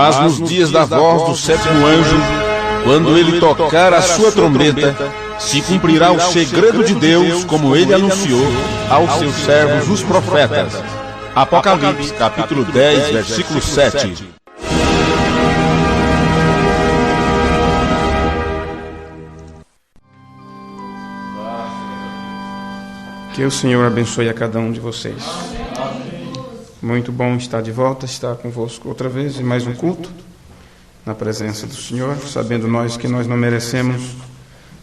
Mas nos dias da voz do sétimo anjo, quando ele tocar a sua trombeta, se cumprirá o segredo de Deus, como ele anunciou aos seus servos os profetas. Apocalipse, capítulo 10, versículo 7. Que o Senhor abençoe a cada um de vocês. Muito bom estar de volta, estar convosco outra vez em mais um culto, na presença do Senhor, sabendo nós que nós não merecemos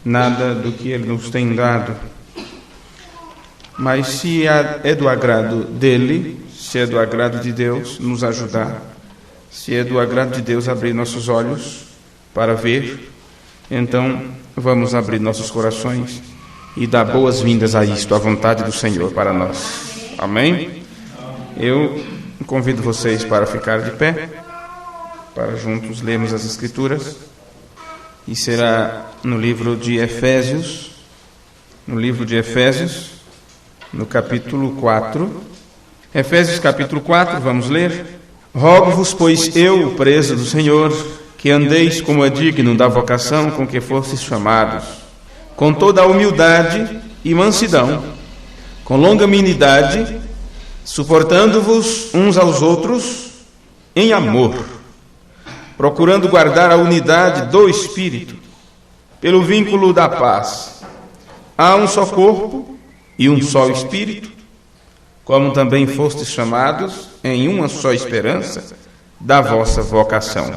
nada do que Ele nos tem dado. Mas se é do agrado dEle, se é do agrado de Deus nos ajudar, se é do agrado de Deus abrir nossos olhos para ver, então vamos abrir nossos corações e dar boas-vindas a isto, a vontade do Senhor para nós. Amém? Eu convido vocês para ficar de pé, para juntos lermos as Escrituras, e será no livro de Efésios, no capítulo 4. Efésios capítulo 4, vamos ler. Rogo-vos, pois eu, preso do Senhor, que andeis como é digno da vocação com que fostes chamados, com toda a humildade e mansidão, com longanimidade, suportando-vos uns aos outros em amor, procurando guardar a unidade do Espírito, pelo vínculo da paz. Há um só corpo e um só Espírito, como também fostes chamados em uma só esperança da vossa vocação.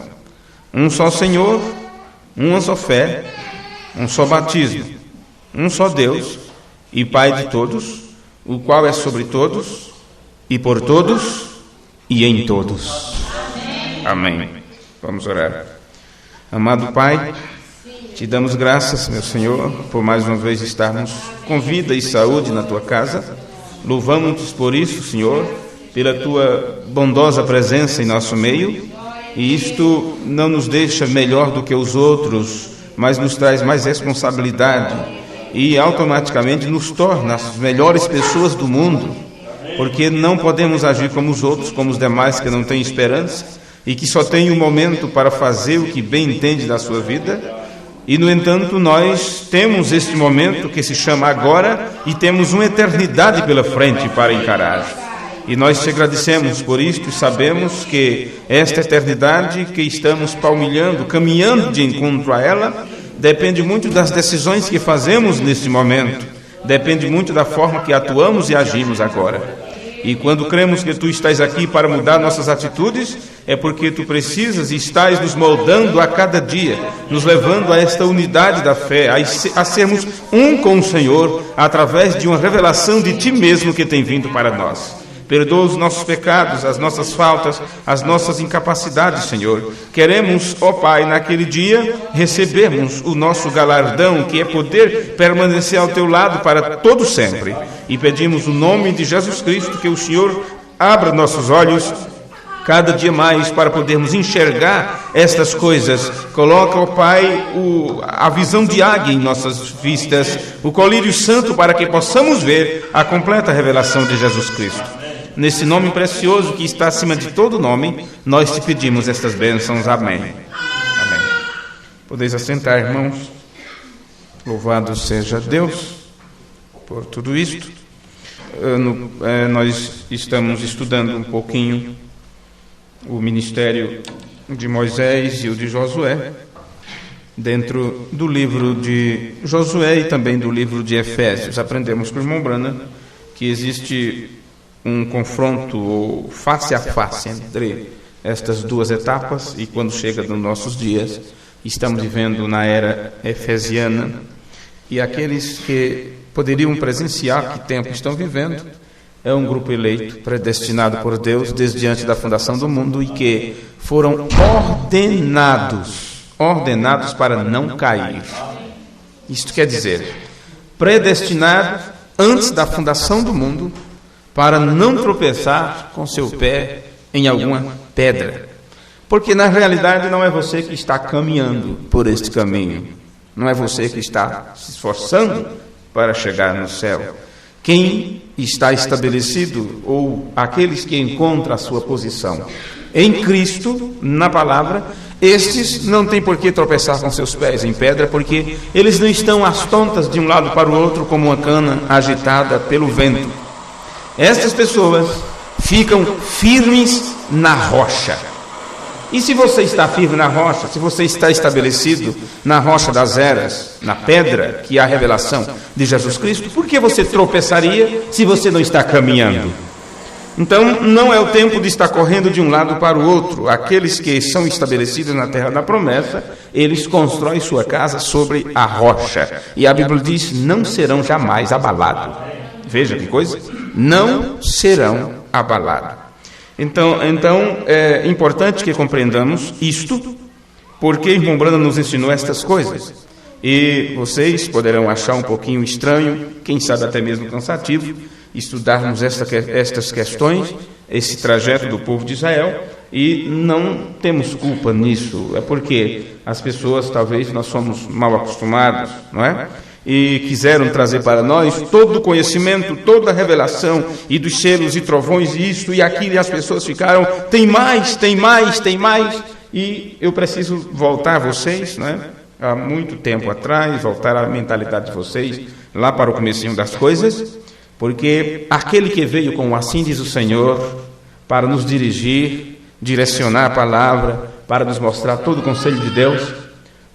Um só Senhor, uma só fé, um só batismo, um só Deus e Pai de todos, o qual é sobre todos e por todos e em todos. Amém. Vamos orar. Amado Pai, te damos graças, meu Senhor, por mais uma vez estarmos com vida e saúde na tua casa. Louvamos-te por isso, Senhor, pela tua bondosa presença em nosso meio, e isto não nos deixa melhor do que os outros, mas nos traz mais responsabilidade e automaticamente nos torna as melhores pessoas do mundo, porque não podemos agir como os outros, como os demais que não têm esperança e que só têm um momento para fazer o que bem entende da sua vida. E, no entanto, nós temos este momento que se chama agora e temos uma eternidade pela frente para encarar. E nós te agradecemos por isto e sabemos que esta eternidade que estamos palmilhando, caminhando de encontro a ela, depende muito das decisões que fazemos neste momento, depende muito da forma que atuamos e agimos agora. E quando cremos que tu estás aqui para mudar nossas atitudes, é porque tu precisas e estás nos moldando a cada dia, nos levando a esta unidade da fé, a sermos um com o Senhor, através de uma revelação de ti mesmo que tem vindo para nós. Perdoa os nossos pecados, as nossas faltas, as nossas incapacidades, Senhor. Queremos, ó Pai, naquele dia, recebermos o nosso galardão, que é poder permanecer ao teu lado para todo sempre. E pedimos o nome de Jesus Cristo, que o Senhor abra nossos olhos cada dia mais para podermos enxergar estas coisas. Coloca, ó Pai, a visão de águia em nossas vistas, o colírio santo, para que possamos ver a completa revelação de Jesus Cristo. Nesse nome precioso que está acima de todo nome, nós te pedimos estas bênçãos. Amém. Amém. Podeis assentar, irmãos. Louvado seja Deus por tudo isto. Nós estamos estudando um pouquinho o ministério de Moisés e o de Josué, dentro do livro de Josué e também do livro de Efésios. Aprendemos com o irmão Branham que existe um confronto face a face entre estas duas etapas, e quando chega nos nossos dias, estamos vivendo na era efesiana, e aqueles que poderiam presenciar que tempo estão vivendo é um grupo eleito, predestinado por Deus desde antes da fundação do mundo, e que foram ordenados para não cair. Isto quer dizer, predestinado antes da fundação do mundo para não tropeçar com seu pé em alguma pedra. Porque na realidade não é você que está caminhando por este caminho, não é você que está se esforçando para chegar no céu. Quem está estabelecido, ou aqueles que encontram a sua posição em Cristo, na palavra, estes não têm por que tropeçar com seus pés em pedra, porque eles não estão às tontas de um lado para o outro como uma cana agitada pelo vento. Estas pessoas ficam firmes na rocha. E se você está firme na rocha, se você está estabelecido na rocha das eras, na pedra, que é a revelação de Jesus Cristo, por que você tropeçaria se você não está caminhando? Então, não é o tempo de estar correndo de um lado para o outro. Aqueles que são estabelecidos na terra da promessa, eles constroem sua casa sobre a rocha. E a Bíblia diz, não serão jamais abalados. Veja que coisa, não serão abalados. Então é importante que compreendamos isto, porque irmão Branham nos ensinou estas coisas. E vocês poderão achar um pouquinho estranho, quem sabe até mesmo cansativo, estudarmos estas questões, esse trajeto do povo de Israel, e não temos culpa nisso. É porque as pessoas, talvez, nós somos mal acostumados, não é? E quiseram trazer para nós todo o conhecimento, toda a revelação, e dos selos e trovões, e isto e aquilo, e as pessoas ficaram, tem mais, e eu preciso voltar a vocês, né? Há muito tempo atrás, voltar à mentalidade de vocês, lá para o comecinho das coisas, porque aquele que veio com assim diz o Senhor, para nos dirigir, direcionar a palavra, para nos mostrar todo o conselho de Deus,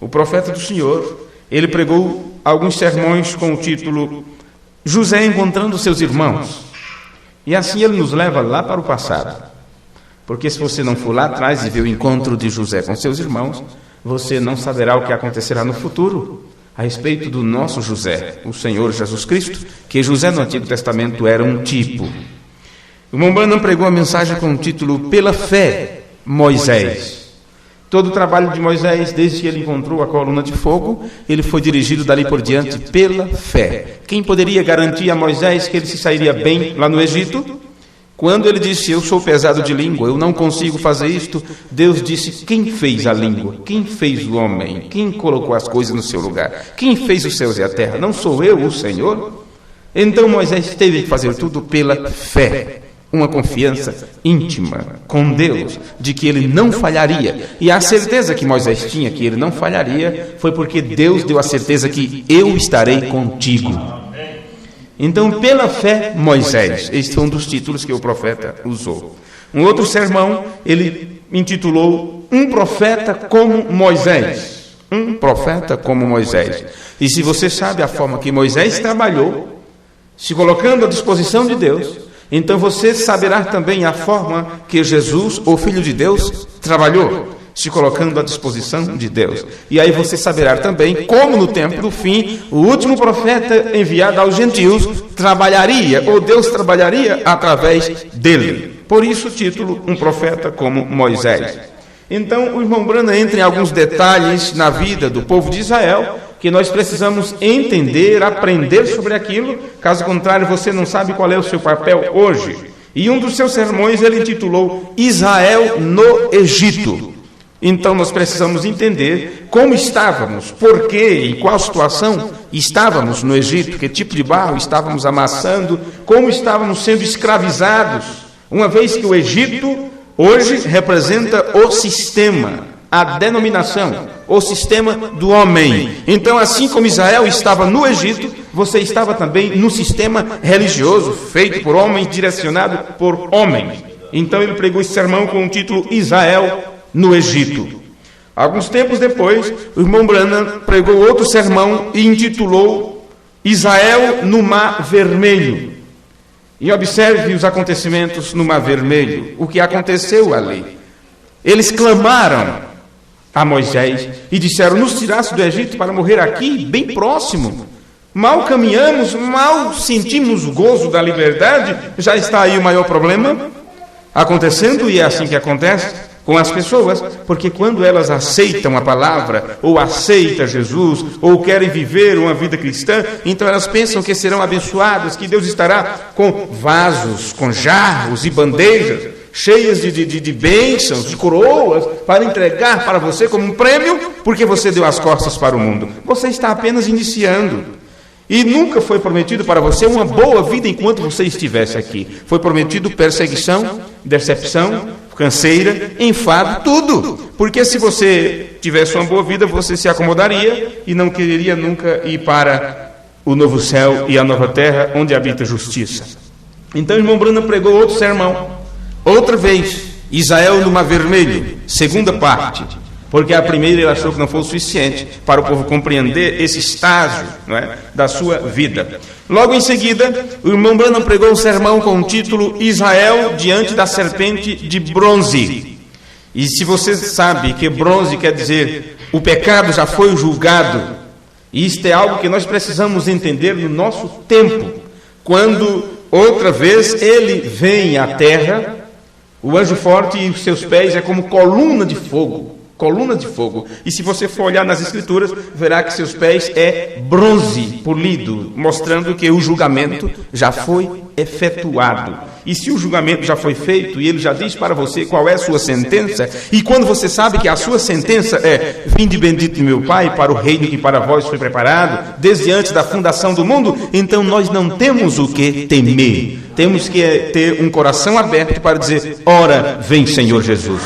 o profeta do Senhor, ele pregou alguns sermões com o título José encontrando seus irmãos. E assim ele nos leva lá para o passado. Porque se você não for lá atrás e ver o encontro de José com seus irmãos, você não saberá o que acontecerá no futuro a respeito do nosso José, o Senhor Jesus Cristo, que José no Antigo Testamento era um tipo. O irmão Branham pregou a mensagem com o título Pela Fé, Moisés. Todo o trabalho de Moisés, desde que ele encontrou a coluna de fogo, ele foi dirigido dali por diante pela fé. Quem poderia garantir a Moisés que ele se sairia bem lá no Egito? Quando ele disse, eu sou pesado de língua, eu não consigo fazer isto, Deus disse, quem fez a língua? Quem fez o homem? Quem colocou as coisas no seu lugar? Quem fez os céus e a terra? Não sou eu, o Senhor? Então Moisés teve que fazer tudo pela fé. Uma confiança íntima com Deus, de que ele não falharia. E a certeza que Moisés tinha que ele não falharia, foi porque Deus deu a certeza que eu estarei contigo. Então, pela fé, Moisés. Este foi um dos títulos que o profeta usou. Um outro sermão, ele intitulou Um Profeta como Moisés. Um profeta como Moisés. E se você sabe a forma que Moisés trabalhou, se colocando à disposição de Deus, então você saberá também a forma que Jesus, o Filho de Deus, trabalhou, se colocando à disposição de Deus. E aí você saberá também como no tempo do fim, o último profeta enviado aos gentios trabalharia, ou Deus trabalharia através dele. Por isso o título, Um Profeta como Moisés. Então o irmão Branham entra em alguns detalhes na vida do povo de Israel, que nós precisamos entender, aprender sobre aquilo, caso contrário você não sabe qual é o seu papel hoje. E um dos seus sermões ele intitulou Israel no Egito. Então nós precisamos entender como estávamos, por quê, em qual situação estávamos no Egito, que tipo de barro estávamos amassando, como estávamos sendo escravizados, uma vez que o Egito hoje representa o sistema, a denominação, o sistema do homem. Então, assim como Israel estava no Egito, você estava também no sistema religioso, feito por homens, direcionado por homens. Então, ele pregou esse sermão com o título Israel no Egito. Alguns tempos depois, o irmão Branham pregou outro sermão e intitulou Israel no Mar Vermelho. E observe os acontecimentos no Mar Vermelho, o que aconteceu ali. Eles clamaram a Moisés e disseram, nos tirasse do Egito para morrer aqui, bem próximo. Mal caminhamos, mal sentimos o gozo da liberdade, já está aí o maior problema acontecendo, e é assim que acontece com as pessoas, porque quando elas aceitam a palavra, ou aceitam Jesus, ou querem viver uma vida cristã, então elas pensam que serão abençoadas, que Deus estará com vasos, com jarros e bandejas, cheias de bênçãos, de coroas, para entregar para você como um prêmio, porque você deu as costas para o mundo. Você está apenas iniciando. E nunca foi prometido para você uma boa vida enquanto você estivesse aqui. Foi prometido perseguição, decepção, canseira, enfado, tudo. Porque se você tivesse uma boa vida, você se acomodaria e não quereria nunca ir para o novo céu e a nova terra, onde habita a justiça. Então, o irmão Branham pregou outro sermão. Outra vez, Israel no Mar Vermelho, segunda parte. Porque a primeira ele achou que não foi o suficiente para o povo compreender esse estágio, não é, da sua vida. Logo em seguida, o irmão Branham pregou um sermão com o título Israel diante da serpente de bronze. E se você sabe que bronze quer dizer o pecado já foi julgado, isto é algo que nós precisamos entender no nosso tempo. Quando outra vez ele vem à terra, o anjo forte e os seus pés é como coluna de fogo. Coluna de fogo. E se você for olhar nas escrituras, verá que seus pés é bronze polido, mostrando que o julgamento já foi efetuado. E se o julgamento já foi feito, e ele já diz para você qual é a sua sentença, e quando você sabe que a sua sentença é: vinde bendito de meu Pai para o reino que para vós foi preparado, desde antes da fundação do mundo, então nós não temos o que temer. Temos que ter um coração aberto para dizer: ora, vem Senhor Jesus.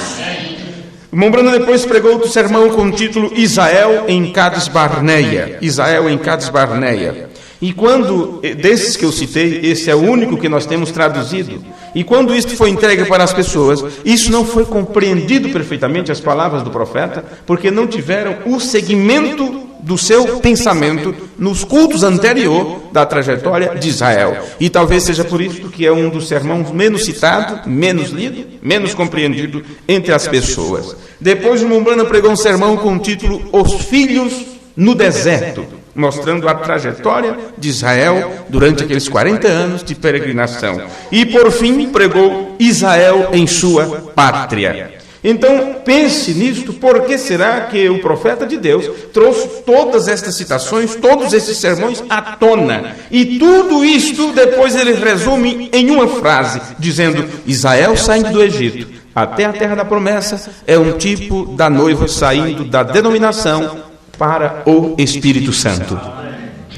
O irmão Branham depois pregou outro sermão com o título Israel em Cades Barneia. Israel em Cades Barneia. E quando, desses que eu citei, esse é o único que nós temos traduzido. E quando isto foi entregue para as pessoas, isso não foi compreendido perfeitamente, as palavras do profeta, porque não tiveram o segmento do seu pensamento nos cultos anteriores da trajetória de Israel. E talvez seja por isso que é um dos sermões menos citado, menos lido, menos compreendido entre as pessoas. Depois o irmão Branham pregou um sermão com o título Os Filhos no Deserto, mostrando a trajetória de Israel durante aqueles 40 anos de peregrinação. E por fim pregou Israel em sua pátria. Então, pense nisto, por que será que o profeta de Deus trouxe todas estas citações, todos esses sermões à tona? E tudo isto, depois ele resume em uma frase, dizendo: Israel saindo do Egito até a terra da promessa é um tipo da noiva saindo da denominação para o Espírito Santo,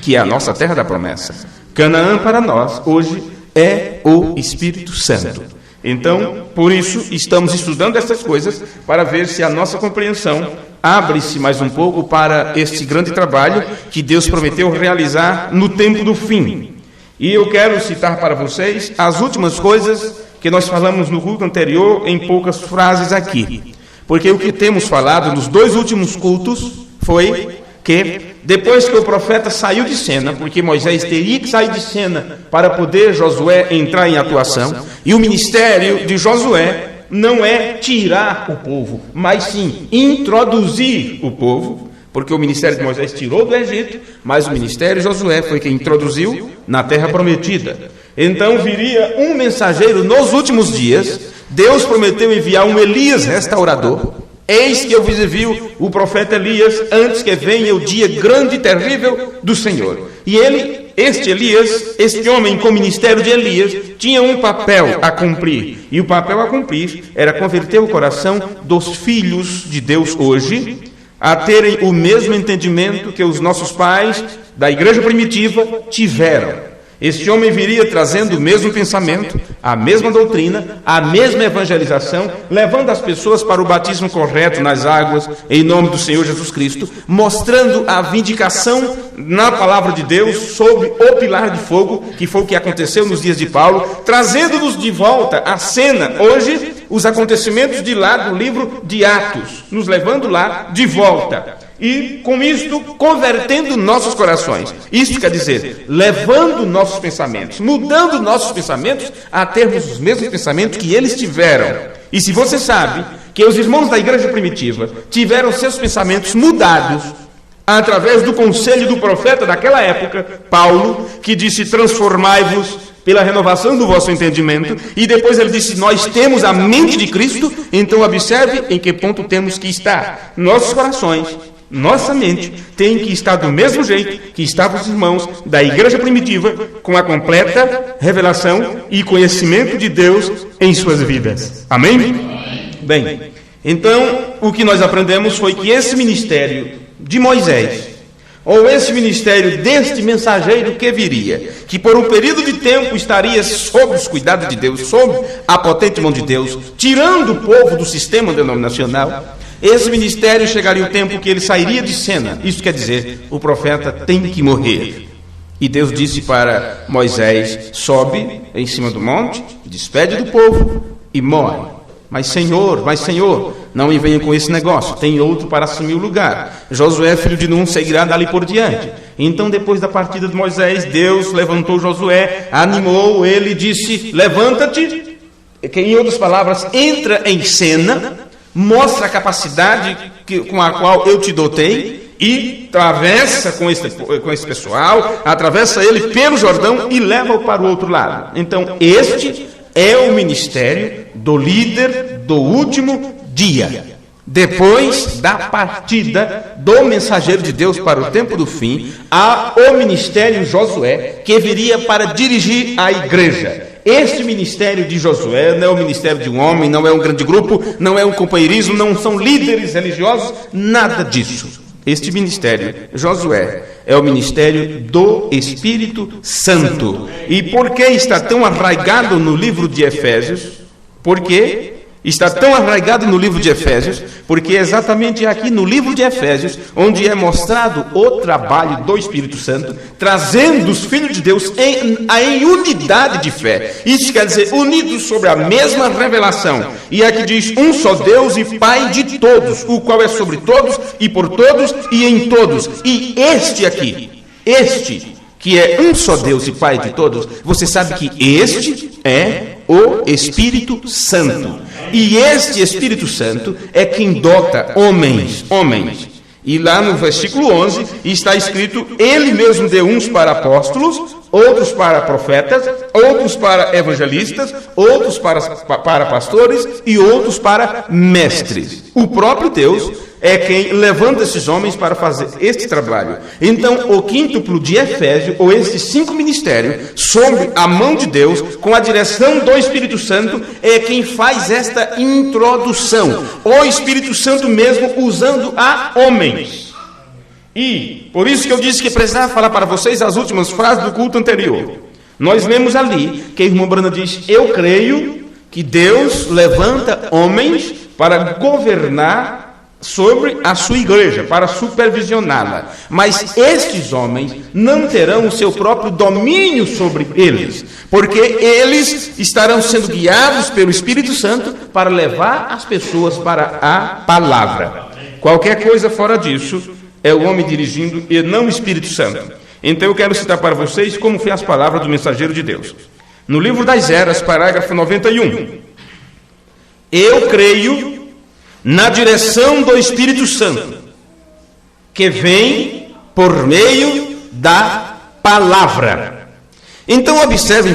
que é a nossa terra da promessa. Canaã para nós, hoje, é o Espírito Santo. Então, por isso, estamos estudando essas coisas para ver se a nossa compreensão abre-se mais um pouco para este grande trabalho que Deus prometeu realizar no tempo do fim. E eu quero citar para vocês as últimas coisas que nós falamos no culto anterior em poucas frases aqui. Porque o que temos falado nos dois últimos cultos foi que depois que o profeta saiu de cena, porque Moisés teria que sair de cena para poder Josué entrar em atuação, e o ministério de Josué não é tirar o povo, mas sim introduzir o povo, porque o ministério de Moisés tirou do Egito, mas o ministério de Josué foi quem introduziu na terra prometida. Então viria um mensageiro nos últimos dias. Deus prometeu enviar um Elias restaurador. Eis que eu vos envio o profeta Elias antes que venha o dia grande e terrível do Senhor. E este Elias, este homem com o ministério de Elias, tinha um papel a cumprir. E o papel a cumprir era converter o coração dos filhos de Deus hoje a terem o mesmo entendimento que os nossos pais da igreja primitiva tiveram. Este homem viria trazendo o mesmo pensamento, a mesma doutrina, a mesma evangelização, levando as pessoas para o batismo correto nas águas, em nome do Senhor Jesus Cristo, mostrando a vindicação na palavra de Deus sobre o pilar de fogo, que foi o que aconteceu nos dias de Paulo, trazendo-nos de volta à cena, hoje, os acontecimentos de lá do livro de Atos, nos levando lá de volta. E com isto convertendo nossos corações. Isto quer dizer, levando nossos pensamentos, mudando nossos pensamentos a termos os mesmos pensamentos que eles tiveram. E se você sabe que os irmãos da igreja primitiva tiveram seus pensamentos mudados através do conselho do profeta daquela época, Paulo, que disse: transformai-vos pela renovação do vosso entendimento, e depois ele disse: nós temos a mente de Cristo. Então observe em que ponto temos que estar. Nossos corações, nossa mente tem que estar do mesmo jeito que estavam os irmãos da igreja primitiva, com a completa revelação e conhecimento de Deus em suas vidas. Amém? Bem, então o que nós aprendemos foi que esse ministério de Moisés ou esse ministério deste mensageiro que viria, que por um período de tempo estaria sob os cuidados de Deus, sob a potente mão de Deus, tirando o povo do sistema denominacional, esse ministério chegaria o tempo que ele sairia de cena. Isso quer dizer, o profeta tem que morrer. E Deus disse para Moisés: sobe em cima do monte, despede do povo e morre. Mas Senhor, não me venha com esse negócio, tem outro para assumir o lugar. Josué, filho de Nun, seguirá dali por diante. Então, depois da partida de Moisés, Deus levantou Josué, animou ele e disse: levanta-te, que em outras palavras, entra em cena, mostra a capacidade com a qual eu te dotei, e atravessa com esse pessoal, atravessa ele pelo Jordão e leva-o para o outro lado. Então, este é o ministério do líder do último dia. Depois da partida do mensageiro de Deus para o tempo do fim, há o ministério Josué, que viria para dirigir a igreja. Este ministério de Josué não é o ministério de um homem, não é um grande grupo, não é um companheirismo, não são líderes religiosos, nada disso. Este ministério, Josué, é o ministério do Espírito Santo. E por que está tão arraigado no livro de Efésios? Por quê? Está tão arraigado no livro de Efésios, porque é exatamente aqui no livro de Efésios, onde é mostrado o trabalho do Espírito Santo, trazendo os filhos de Deus em unidade de fé. Isso quer dizer, unidos sobre a mesma revelação. E aqui diz, um só Deus e Pai de todos, o qual é sobre todos e por todos e em todos. E este aqui, que é um só Deus e Pai de todos, você sabe que este é o Espírito Santo. E este Espírito Santo é quem dota homens. E lá no versículo 11 está escrito: ele mesmo deu uns para apóstolos, outros para profetas, outros para evangelistas, outros para pastores e outros para mestres. O próprio Deus é quem levanta esses homens para fazer este trabalho. Então, o quíntuplo de Efésio, ou esses 5 ministérios, sob a mão de Deus, com a direção do Espírito Santo, é quem faz esta introdução. O Espírito Santo mesmo usando a homens. E, por isso que eu disse que precisava falar para vocês as últimas frases do culto anterior. Nós lemos ali que a irmã Brana diz: eu creio que Deus levanta homens para governar sobre a sua igreja, para supervisioná-la. Mas estes homens não terão o seu próprio domínio sobre eles, porque eles estarão sendo guiados pelo Espírito Santo para levar as pessoas para a palavra. Qualquer coisa fora disso é o homem dirigindo e não o Espírito Santo. Então eu quero citar para vocês como foi as palavras do mensageiro de Deus. No livro das Eras, parágrafo 91. Eu creio na direção do Espírito Santo, que vem por meio da palavra. Então observem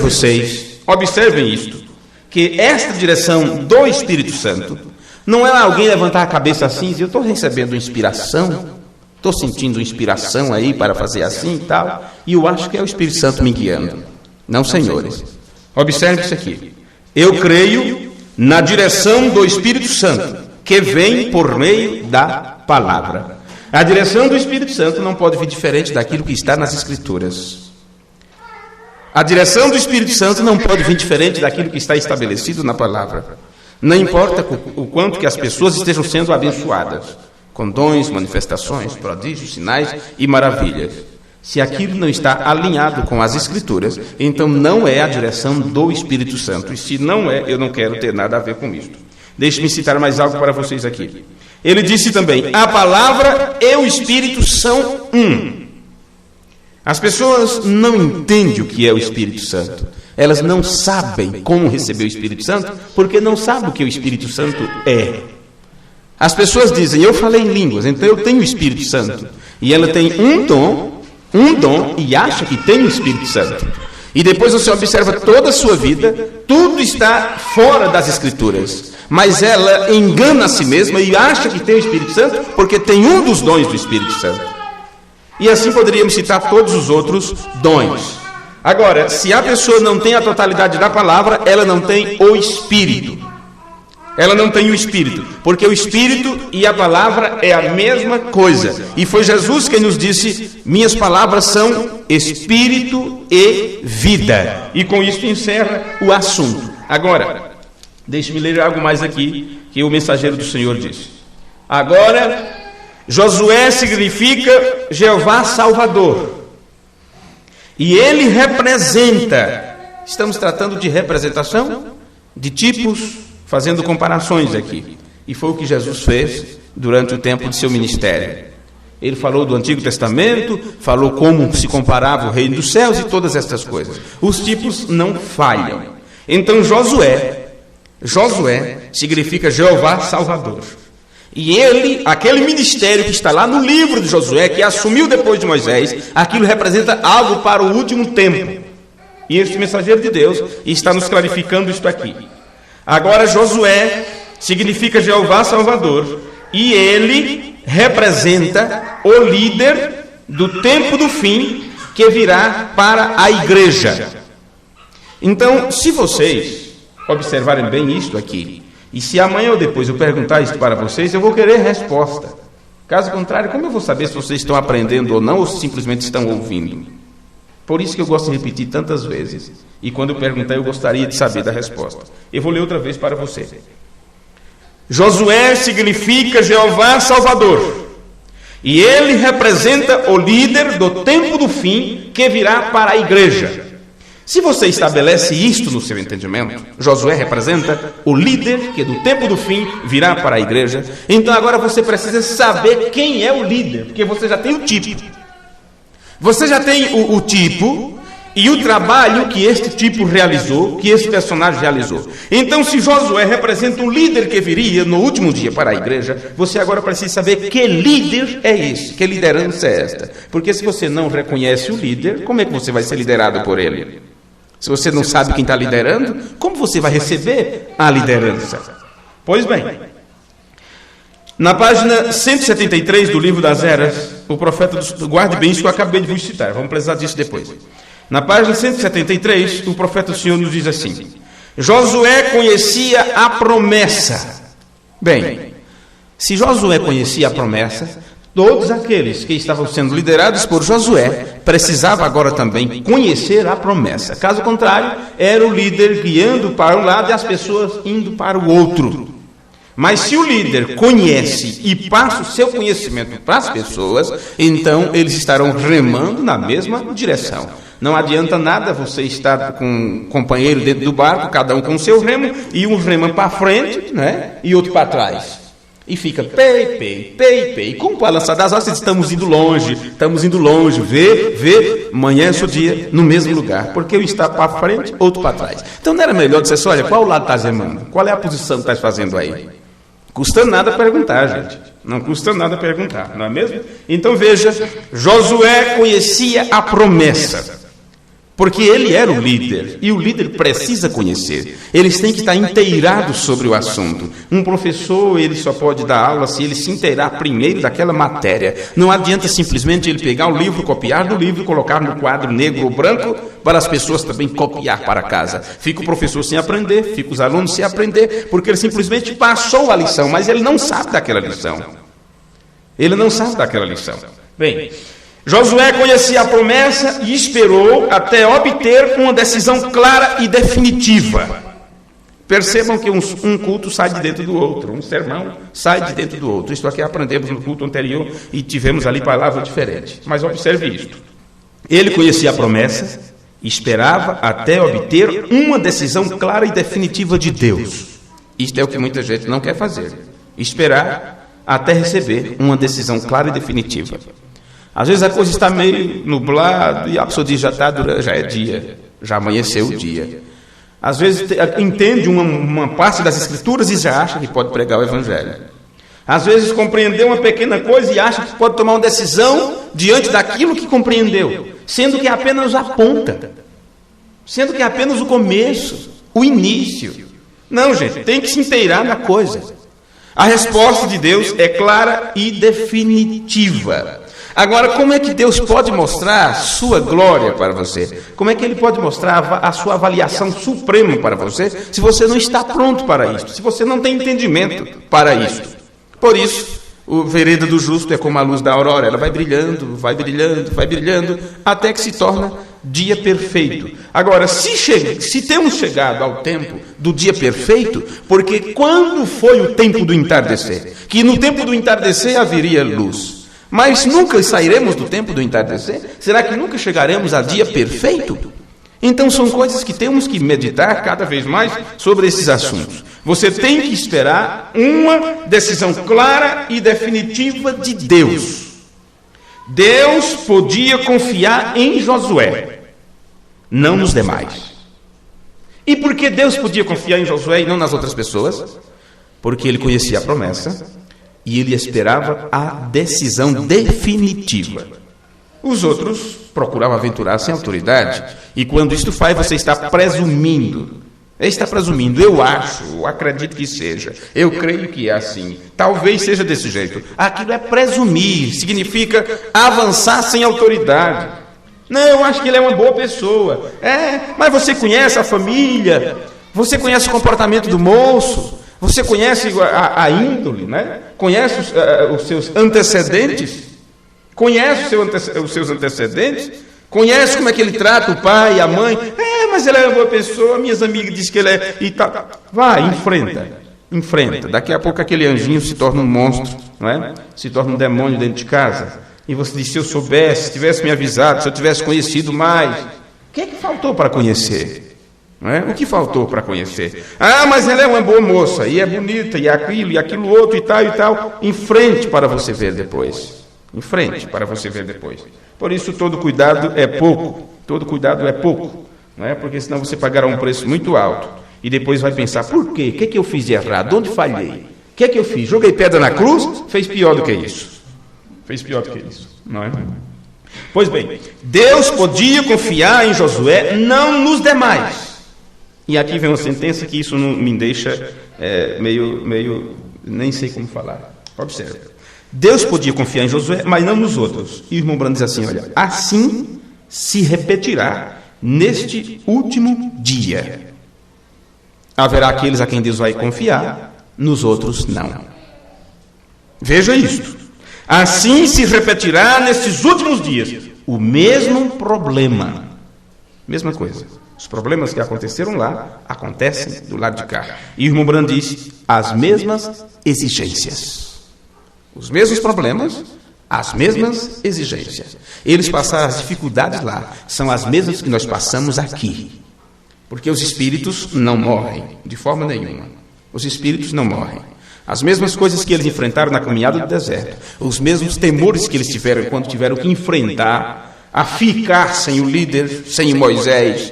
isto, que esta direção do Espírito Santo não é alguém levantar a cabeça assim e dizer: eu estou recebendo inspiração, estou sentindo inspiração aí para fazer assim e tal, e eu acho que é o Espírito Santo me guiando. Não, senhores. Observe isso aqui. Eu creio na direção do Espírito Santo, que vem por meio da palavra. A direção do Espírito Santo não pode vir diferente daquilo que está nas Escrituras. A direção do Espírito Santo não pode vir diferente daquilo que está estabelecido na palavra. Não importa o quanto que as pessoas estejam sendo abençoadas, com dons, manifestações, prodígios, sinais e maravilhas. Se aquilo não está alinhado com as Escrituras, então não é a direção do Espírito Santo. E se não é, eu não quero ter nada a ver com isso. Deixe-me citar mais algo para vocês aqui. Ele disse também: a palavra e o Espírito são um. As pessoas não entendem o que é o Espírito Santo. Elas não sabem como receber o Espírito Santo, porque não sabem o que o Espírito Santo é. As pessoas dizem: eu falei em línguas, então eu tenho o Espírito Santo. E ela tem um dom e acha que tem o Espírito Santo. E depois você observa toda a sua vida, tudo está fora das Escrituras. Mas ela engana a si mesma e acha que tem o Espírito Santo porque tem um dos dons do Espírito Santo. E assim poderíamos citar todos os outros dons. Agora, se a pessoa não tem a totalidade da palavra, ela não tem o Espírito. ela não tem o Espírito, porque o Espírito e a palavra é a mesma coisa. E foi Jesus quem nos disse: minhas palavras são Espírito e vida. E com isso encerra o assunto. Agora, deixe-me ler algo mais aqui, que o mensageiro do Senhor disse. Agora, Josué significa Jeová Salvador. E ele representa, estamos tratando de representação, de tipos, fazendo comparações aqui. E foi o que Jesus fez durante o tempo de seu ministério. Ele falou do Antigo Testamento, falou como se comparava o reino dos céus e todas estas coisas. Os tipos não falham. Então Josué significa Jeová Salvador. E ele, aquele ministério que está lá no livro de Josué, que assumiu depois de Moisés, aquilo representa algo para o último tempo. E este mensageiro de Deus está nos clarificando isto aqui. Agora Josué significa Jeová Salvador, e ele representa o líder do tempo do fim que virá para a igreja. Então, se vocês observarem bem isto aqui, e se amanhã ou depois eu perguntar isso para vocês, eu vou querer resposta. Caso contrário, como eu vou saber se vocês estão aprendendo ou não, ou simplesmente estão ouvindo? Por isso que eu gosto de repetir tantas vezes. E quando eu perguntar, eu gostaria de saber da resposta. Eu vou ler outra vez para você. Josué significa Jeová Salvador. E ele representa o líder do tempo do fim que virá para a igreja. Se você estabelece isto no seu entendimento, Josué representa o líder que do tempo do fim virá para a igreja. Então agora você precisa saber quem é o líder, porque você já tem o tipo. Você já tem o tipo e o trabalho que este tipo realizou, que esse personagem realizou. Então, se Josué representa o líder que viria no último dia para a igreja, você agora precisa saber que líder é esse, que liderança é esta. Porque se você não reconhece o líder, como é que você vai ser liderado por ele? Se você não sabe quem está liderando, como você vai receber a liderança? Pois bem, na página 173 do livro das Eras, o profeta, guarde bem isso que eu acabei de vos citar, vamos precisar disso depois. Na página 173, o profeta do Senhor nos diz assim: Josué conhecia a promessa. Bem, se Josué conhecia a promessa, todos aqueles que estavam sendo liderados por Josué precisavam agora também conhecer a promessa. Caso contrário, era o líder guiando para um lado e as pessoas indo para o outro. Mas se o líder conhece e passa o seu conhecimento para as pessoas, então eles estarão remando na mesma direção. Não adianta nada você estar com um companheiro dentro do barco, cada um com o seu remo, e um rema para frente, né, e outro para trás. E fica pei. E com o balançar das asas, estamos indo longe, vê, amanhece o dia no mesmo lugar, porque um está para frente, outro para trás. Então não era melhor dizer assim: olha, qual lado está remando? Qual é a posição que está fazendo aí? Custa nada perguntar, gente. Não custa nada perguntar, não é mesmo? Então veja, Josué conhecia a promessa, porque ele era o líder, e o líder precisa conhecer. Eles têm que estar inteirados sobre o assunto. Um professor, ele só pode dar aula se ele se inteirar primeiro daquela matéria. Não adianta simplesmente ele pegar o livro, copiar do livro, colocar no quadro negro ou branco, para as pessoas também copiar para casa. Fica o professor sem aprender, fica os alunos sem aprender, porque ele simplesmente passou a lição, mas ele não sabe daquela lição. Bem, Josué conhecia a promessa e esperou até obter uma decisão clara e definitiva. Percebam que um culto sai de dentro do outro, um sermão sai de dentro do outro. Isto aqui aprendemos no culto anterior e tivemos ali palavras diferentes. Mas observe isto. Ele conhecia a promessa e esperava até obter uma decisão clara e definitiva de Deus. Isto é o que muita gente não quer fazer. Esperar até receber uma decisão clara e definitiva. Às vezes a coisa está meio nublada e a pessoa diz: já é dia, já amanheceu o dia. Às vezes entende uma parte das Escrituras e já acha que pode pregar o Evangelho. Às vezes compreendeu uma pequena coisa e acha que pode tomar uma decisão diante daquilo que compreendeu, sendo que é apenas a ponta, sendo que é apenas o começo, o início. Não, gente, tem que se inteirar na coisa. A resposta de Deus é clara e definitiva. Agora, como é que Deus pode mostrar sua glória para você? Como é que Ele pode mostrar a sua avaliação suprema para você, se você não está pronto para isso, se você não tem entendimento para isso? Por isso, o vereda do justo é como a luz da aurora, ela vai brilhando, vai brilhando, vai brilhando, até que se torna dia perfeito. Agora, se temos chegado ao tempo do dia perfeito, porque quando foi o tempo do entardecer? Que no tempo do entardecer haveria luz. Mas nunca sairemos do tempo do entardecer? Será que nunca chegaremos a dia perfeito? Então são coisas que temos que meditar cada vez mais sobre esses assuntos. Você tem que esperar uma decisão clara e definitiva de Deus. Deus podia confiar em Josué, não nos demais. E por que Deus podia confiar em Josué e não nas outras pessoas? Porque ele conhecia a promessa e ele esperava a decisão definitiva. Os outros procuravam aventurar sem autoridade, e quando isto faz, você está presumindo. Está presumindo, eu acho, eu acredito que seja, eu creio que é assim, talvez seja desse jeito. Aquilo é presumir, significa avançar sem autoridade. Não, eu acho que ele é uma boa pessoa. Mas você conhece a família, você conhece o comportamento do moço, você conhece a índole, né? Conhece os seus antecedentes? Conhece os seus antecedentes? Conhece como é que ele trata o pai, a mãe? Mas ele é uma boa pessoa, minhas amigas dizem que ele é... E tal. Vai, enfrenta. Daqui a pouco aquele anjinho se torna um monstro, não é? Se torna um demônio dentro de casa. E você diz, se eu soubesse, se tivesse me avisado, se eu tivesse conhecido mais. O que é que faltou para conhecer? Não é? O que faltou para conhecer? Mas ela é uma boa moça, e é bonita, e aquilo outro, e tal. Em frente para você ver depois. Em frente para você ver depois. Por isso, todo cuidado é pouco. Todo cuidado é pouco. Não é? Porque senão você pagará um preço muito alto. E depois vai pensar, por quê? O que é que eu fiz de errado? Onde falhei? O que é que eu fiz? Joguei pedra na cruz? Fez pior do que isso. Fez pior do que isso. Não é? Pois bem, Deus podia confiar em Josué, não nos demais. E aqui vem uma sentença que isso não me deixa meio... Nem sei como falar. Observe. Deus podia confiar em Josué, mas não nos outros. E o irmão Brando diz assim, olha, assim se repetirá neste último dia. Haverá aqueles a quem Deus vai confiar, nos outros não. Veja isto. Assim se repetirá nestes últimos dias o mesmo problema. Mesma coisa. Os problemas que aconteceram lá, acontecem do lado de cá. E o irmão Brando diz, as mesmas exigências. Os mesmos problemas, as mesmas exigências. Eles passaram as dificuldades lá, são as mesmas que nós passamos aqui. Porque os espíritos não morrem, de forma nenhuma. Os espíritos não morrem. As mesmas coisas que eles enfrentaram na caminhada do deserto, os mesmos temores que eles tiveram quando tiveram que enfrentar, a ficar sem o líder, sem Moisés.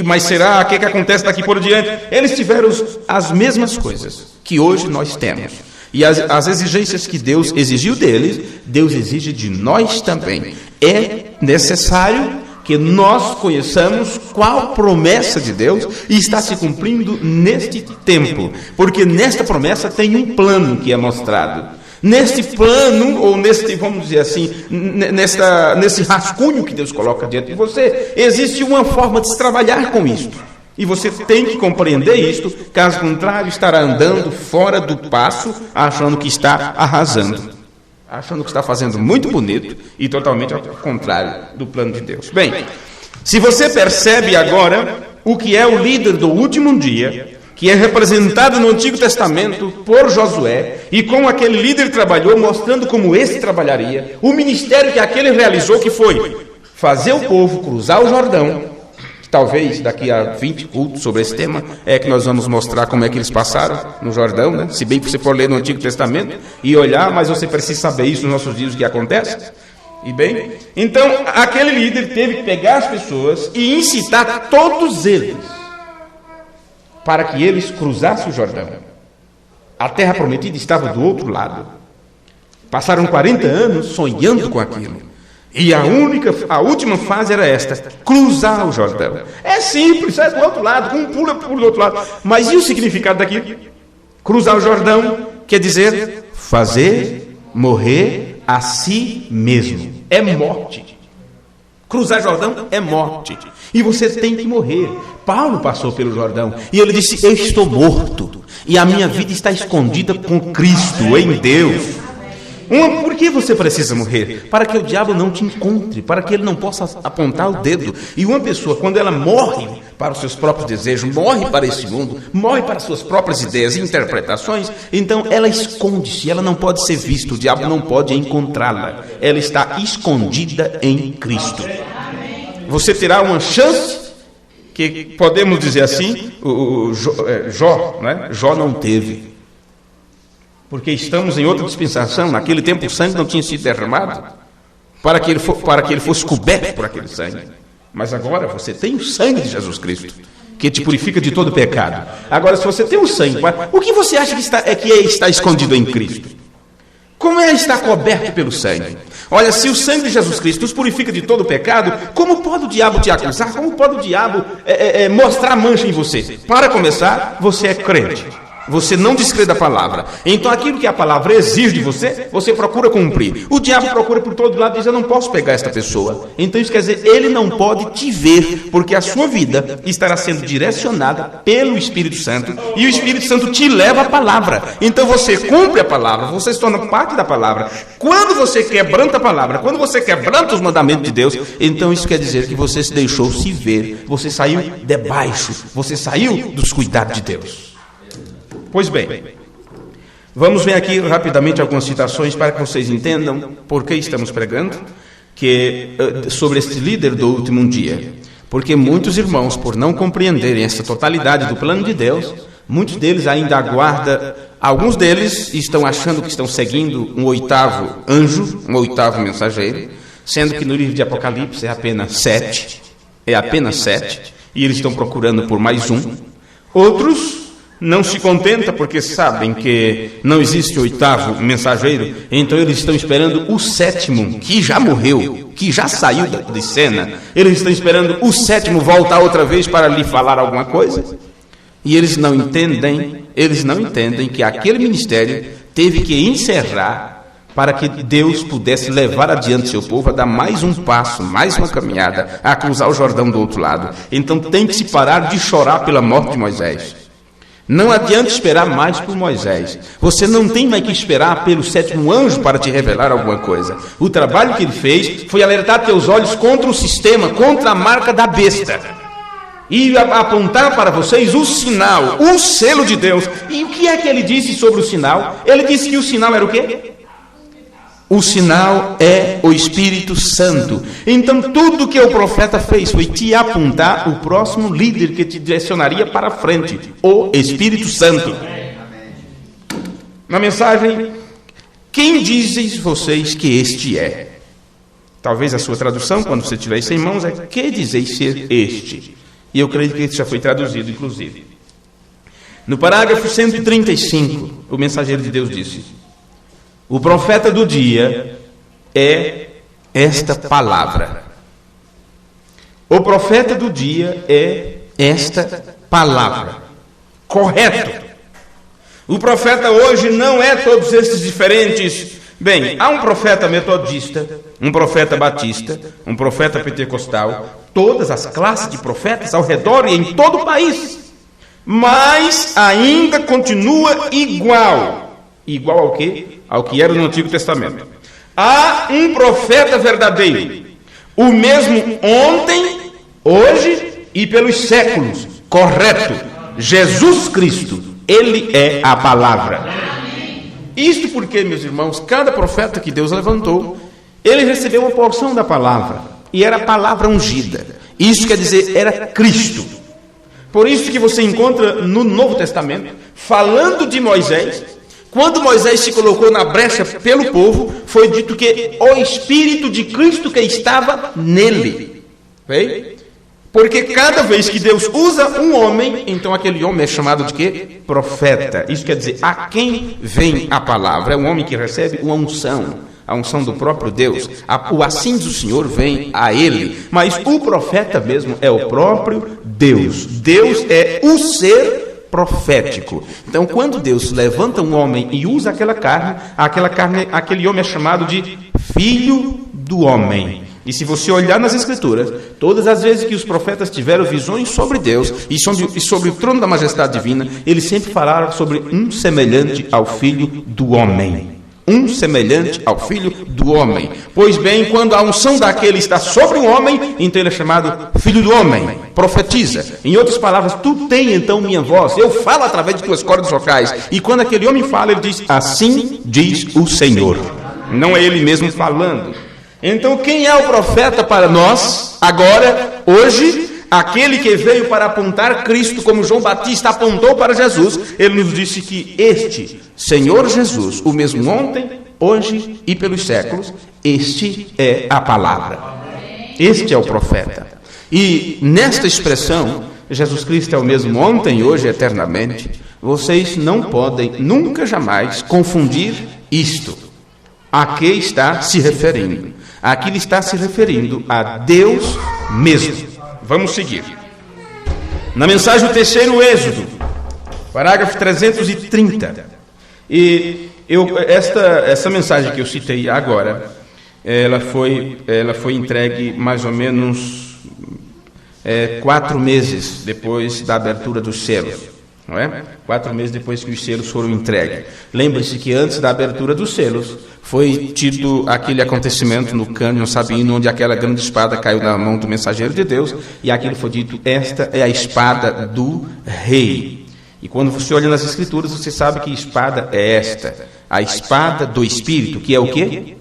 Mas será? O que acontece daqui por diante? Eles tiveram as mesmas coisas que hoje nós temos. E as exigências que Deus exigiu deles, Deus exige de nós também. É necessário que nós conheçamos qual promessa de Deus está se cumprindo neste tempo. Porque nesta promessa tem um plano que é mostrado. Neste plano, ou vamos dizer assim, nesse rascunho que Deus coloca diante de você, existe uma forma de se trabalhar com isto. E você tem que compreender isto, caso contrário, estará andando fora do passo, achando que está arrasando, achando que está fazendo muito bonito e totalmente ao contrário do plano de Deus. Bem, se você percebe agora o que é o líder do último dia, que é representado no Antigo Testamento por Josué, e como aquele líder trabalhou, mostrando como esse trabalharia, o ministério que aquele realizou, que foi fazer o povo cruzar o Jordão. Talvez daqui a 20 cultos sobre esse tema é que nós vamos mostrar como é que eles passaram no Jordão, né? Se bem que você for ler no Antigo Testamento e olhar, mas você precisa saber isso nos nossos dias, o que acontece. E bem, então aquele líder teve que pegar as pessoas e incitar todos eles para que eles cruzassem o Jordão. A terra prometida estava do outro lado. Passaram 40 anos sonhando com aquilo. E a última fase era esta, cruzar o Jordão. É simples, é do outro lado, um pula do outro lado. Mas e o significado daquilo? Cruzar o Jordão quer dizer fazer morrer a si mesmo. É morte. Cruzar Jordão é morte. E você tem que morrer. Paulo passou pelo Jordão e ele disse: eu estou morto e a minha vida está escondida com Cristo em Deus. Por que você precisa morrer? Para que o diabo não te encontre, para que ele não possa apontar o dedo. E uma pessoa, quando ela morre para os seus próprios desejos, morre para esse mundo, morre para suas próprias ideias e interpretações, então ela esconde-se, ela não pode ser vista, o diabo não pode encontrá-la. Ela está escondida em Cristo. Você terá uma chance que, podemos dizer assim, Jó não teve. Porque estamos em outra dispensação. Naquele tempo o sangue não tinha sido derramado para que ele fosse coberto por aquele sangue. Mas agora você tem o sangue de Jesus Cristo, que te purifica de todo pecado. Agora, se você tem o sangue, o que você acha que está escondido em Cristo? Como é estar coberto pelo sangue? Olha, se o sangue de Jesus Cristo nos purifica de todo pecado, como pode o diabo te acusar? Como pode o diabo mostrar mancha em você? Para começar, você é crente. Você não descrê da palavra. Então aquilo que a palavra exige de você, você procura cumprir. O diabo procura por todo lado e diz: eu não posso pegar esta pessoa. Então isso quer dizer, ele não pode te ver, porque a sua vida estará sendo direcionada pelo Espírito Santo, e o Espírito Santo te leva à palavra. Então você cumpre a palavra, você se torna parte da palavra. Quando você quebranta a palavra, quando você quebranta os mandamentos de Deus, então isso quer dizer que você se deixou se ver, você saiu debaixo, você saiu dos cuidados de Deus. Pois bem, vamos ver aqui rapidamente algumas citações para que vocês entendam por que estamos pregando sobre este líder do último dia. Porque muitos irmãos, por não compreenderem essa totalidade do plano de Deus, muitos deles ainda aguardam, alguns deles estão achando que estão seguindo um oitavo anjo, um oitavo mensageiro, sendo que no livro de Apocalipse é apenas 7, e eles estão procurando por mais um. Outros não se contenta porque sabem que não existe o oitavo mensageiro, então eles estão esperando o sétimo, que já morreu, que já saiu de cena. Eles estão esperando o sétimo voltar outra vez para lhe falar alguma coisa. E eles não entendem que aquele ministério teve que encerrar para que Deus pudesse levar adiante seu povo a dar mais um passo, mais uma caminhada, a cruzar o Jordão do outro lado. Então tem que se parar de chorar pela morte de Moisés. Não adianta esperar mais por Moisés. Você não tem mais que esperar pelo sétimo anjo para te revelar alguma coisa. O trabalho que ele fez foi alertar teus olhos contra o sistema, contra a marca da besta, e apontar para vocês o sinal, o selo de Deus. E o que é que ele disse sobre o sinal? Ele disse que o sinal era o quê? O sinal é o Espírito Santo. Então tudo que o profeta fez foi te apontar o próximo líder que te direcionaria para frente, o Espírito Santo. Na mensagem, quem dizem vocês que este é? Talvez a sua tradução, quando você tiver isso em mãos, é: que dizeis ser este? E eu creio que isso já foi traduzido, inclusive. No parágrafo 135, o mensageiro de Deus disse: o profeta do dia é esta palavra. O profeta do dia é esta palavra. Correto. O profeta hoje não é todos esses diferentes. Bem, há um profeta metodista, um profeta batista, um profeta pentecostal, todas as classes de profetas ao redor e em todo o país. Mas ainda continua igual. Igual ao quê? Ao que era no Antigo Testamento. Há um profeta verdadeiro, o mesmo ontem, hoje e pelos séculos. Correto. Jesus Cristo, Ele é a palavra. Isto porque, meus irmãos, cada profeta que Deus levantou, ele recebeu uma porção da palavra, e era a palavra ungida. Isso quer dizer, era Cristo. Por isso que você encontra no Novo Testamento, falando de Moisés. Quando Moisés se colocou na brecha pelo povo, foi dito que o Espírito de Cristo que estava nele. Vê? Porque cada vez que Deus usa um homem, então aquele homem é chamado de quê? Profeta. Isso quer dizer, a quem vem a palavra? É um homem que recebe uma unção, a unção do próprio Deus. O assim do Senhor vem a ele. Mas o profeta mesmo é o próprio Deus. Deus é o ser profético. Então, quando Deus levanta um homem e usa aquela carne, aquele homem é chamado de Filho do Homem. E se você olhar nas Escrituras, todas as vezes que os profetas tiveram visões sobre Deus e sobre o trono da majestade divina, eles sempre falaram sobre um semelhante ao Filho do Homem. Um semelhante ao Filho do Homem. Pois bem, quando a unção daquele está sobre um homem, então ele é chamado Filho do Homem. Profetiza. Em outras palavras, tu tem então minha voz. Eu falo através de tuas cordas vocais. E quando aquele homem fala, ele diz, assim diz o Senhor. Não é ele mesmo falando. Então quem é o profeta para nós, agora, hoje? Aquele que veio para apontar Cristo, como João Batista apontou para Jesus. Ele nos disse que este Senhor Jesus, o mesmo ontem, hoje e pelos séculos, este é a palavra. Este é o profeta. E nesta expressão, Jesus Cristo é o mesmo ontem, hoje e eternamente, vocês não podem nunca jamais confundir isto. A que está se referindo? Aqui ele está se referindo a Deus mesmo. Vamos seguir. Na mensagem do terceiro Êxodo, parágrafo 330. E essa mensagem que eu citei agora, ela foi entregue mais ou menos 4 meses depois da abertura dos selos. Não é? 4 meses depois que os selos foram entregues. Lembre-se que antes da abertura dos selos foi tido aquele acontecimento no Cânion Sabino, onde aquela grande espada caiu na mão do mensageiro de Deus, e aquilo foi dito, esta é a espada do rei. E quando você olha nas Escrituras, você sabe que espada é esta, a espada do Espírito, que é o quê?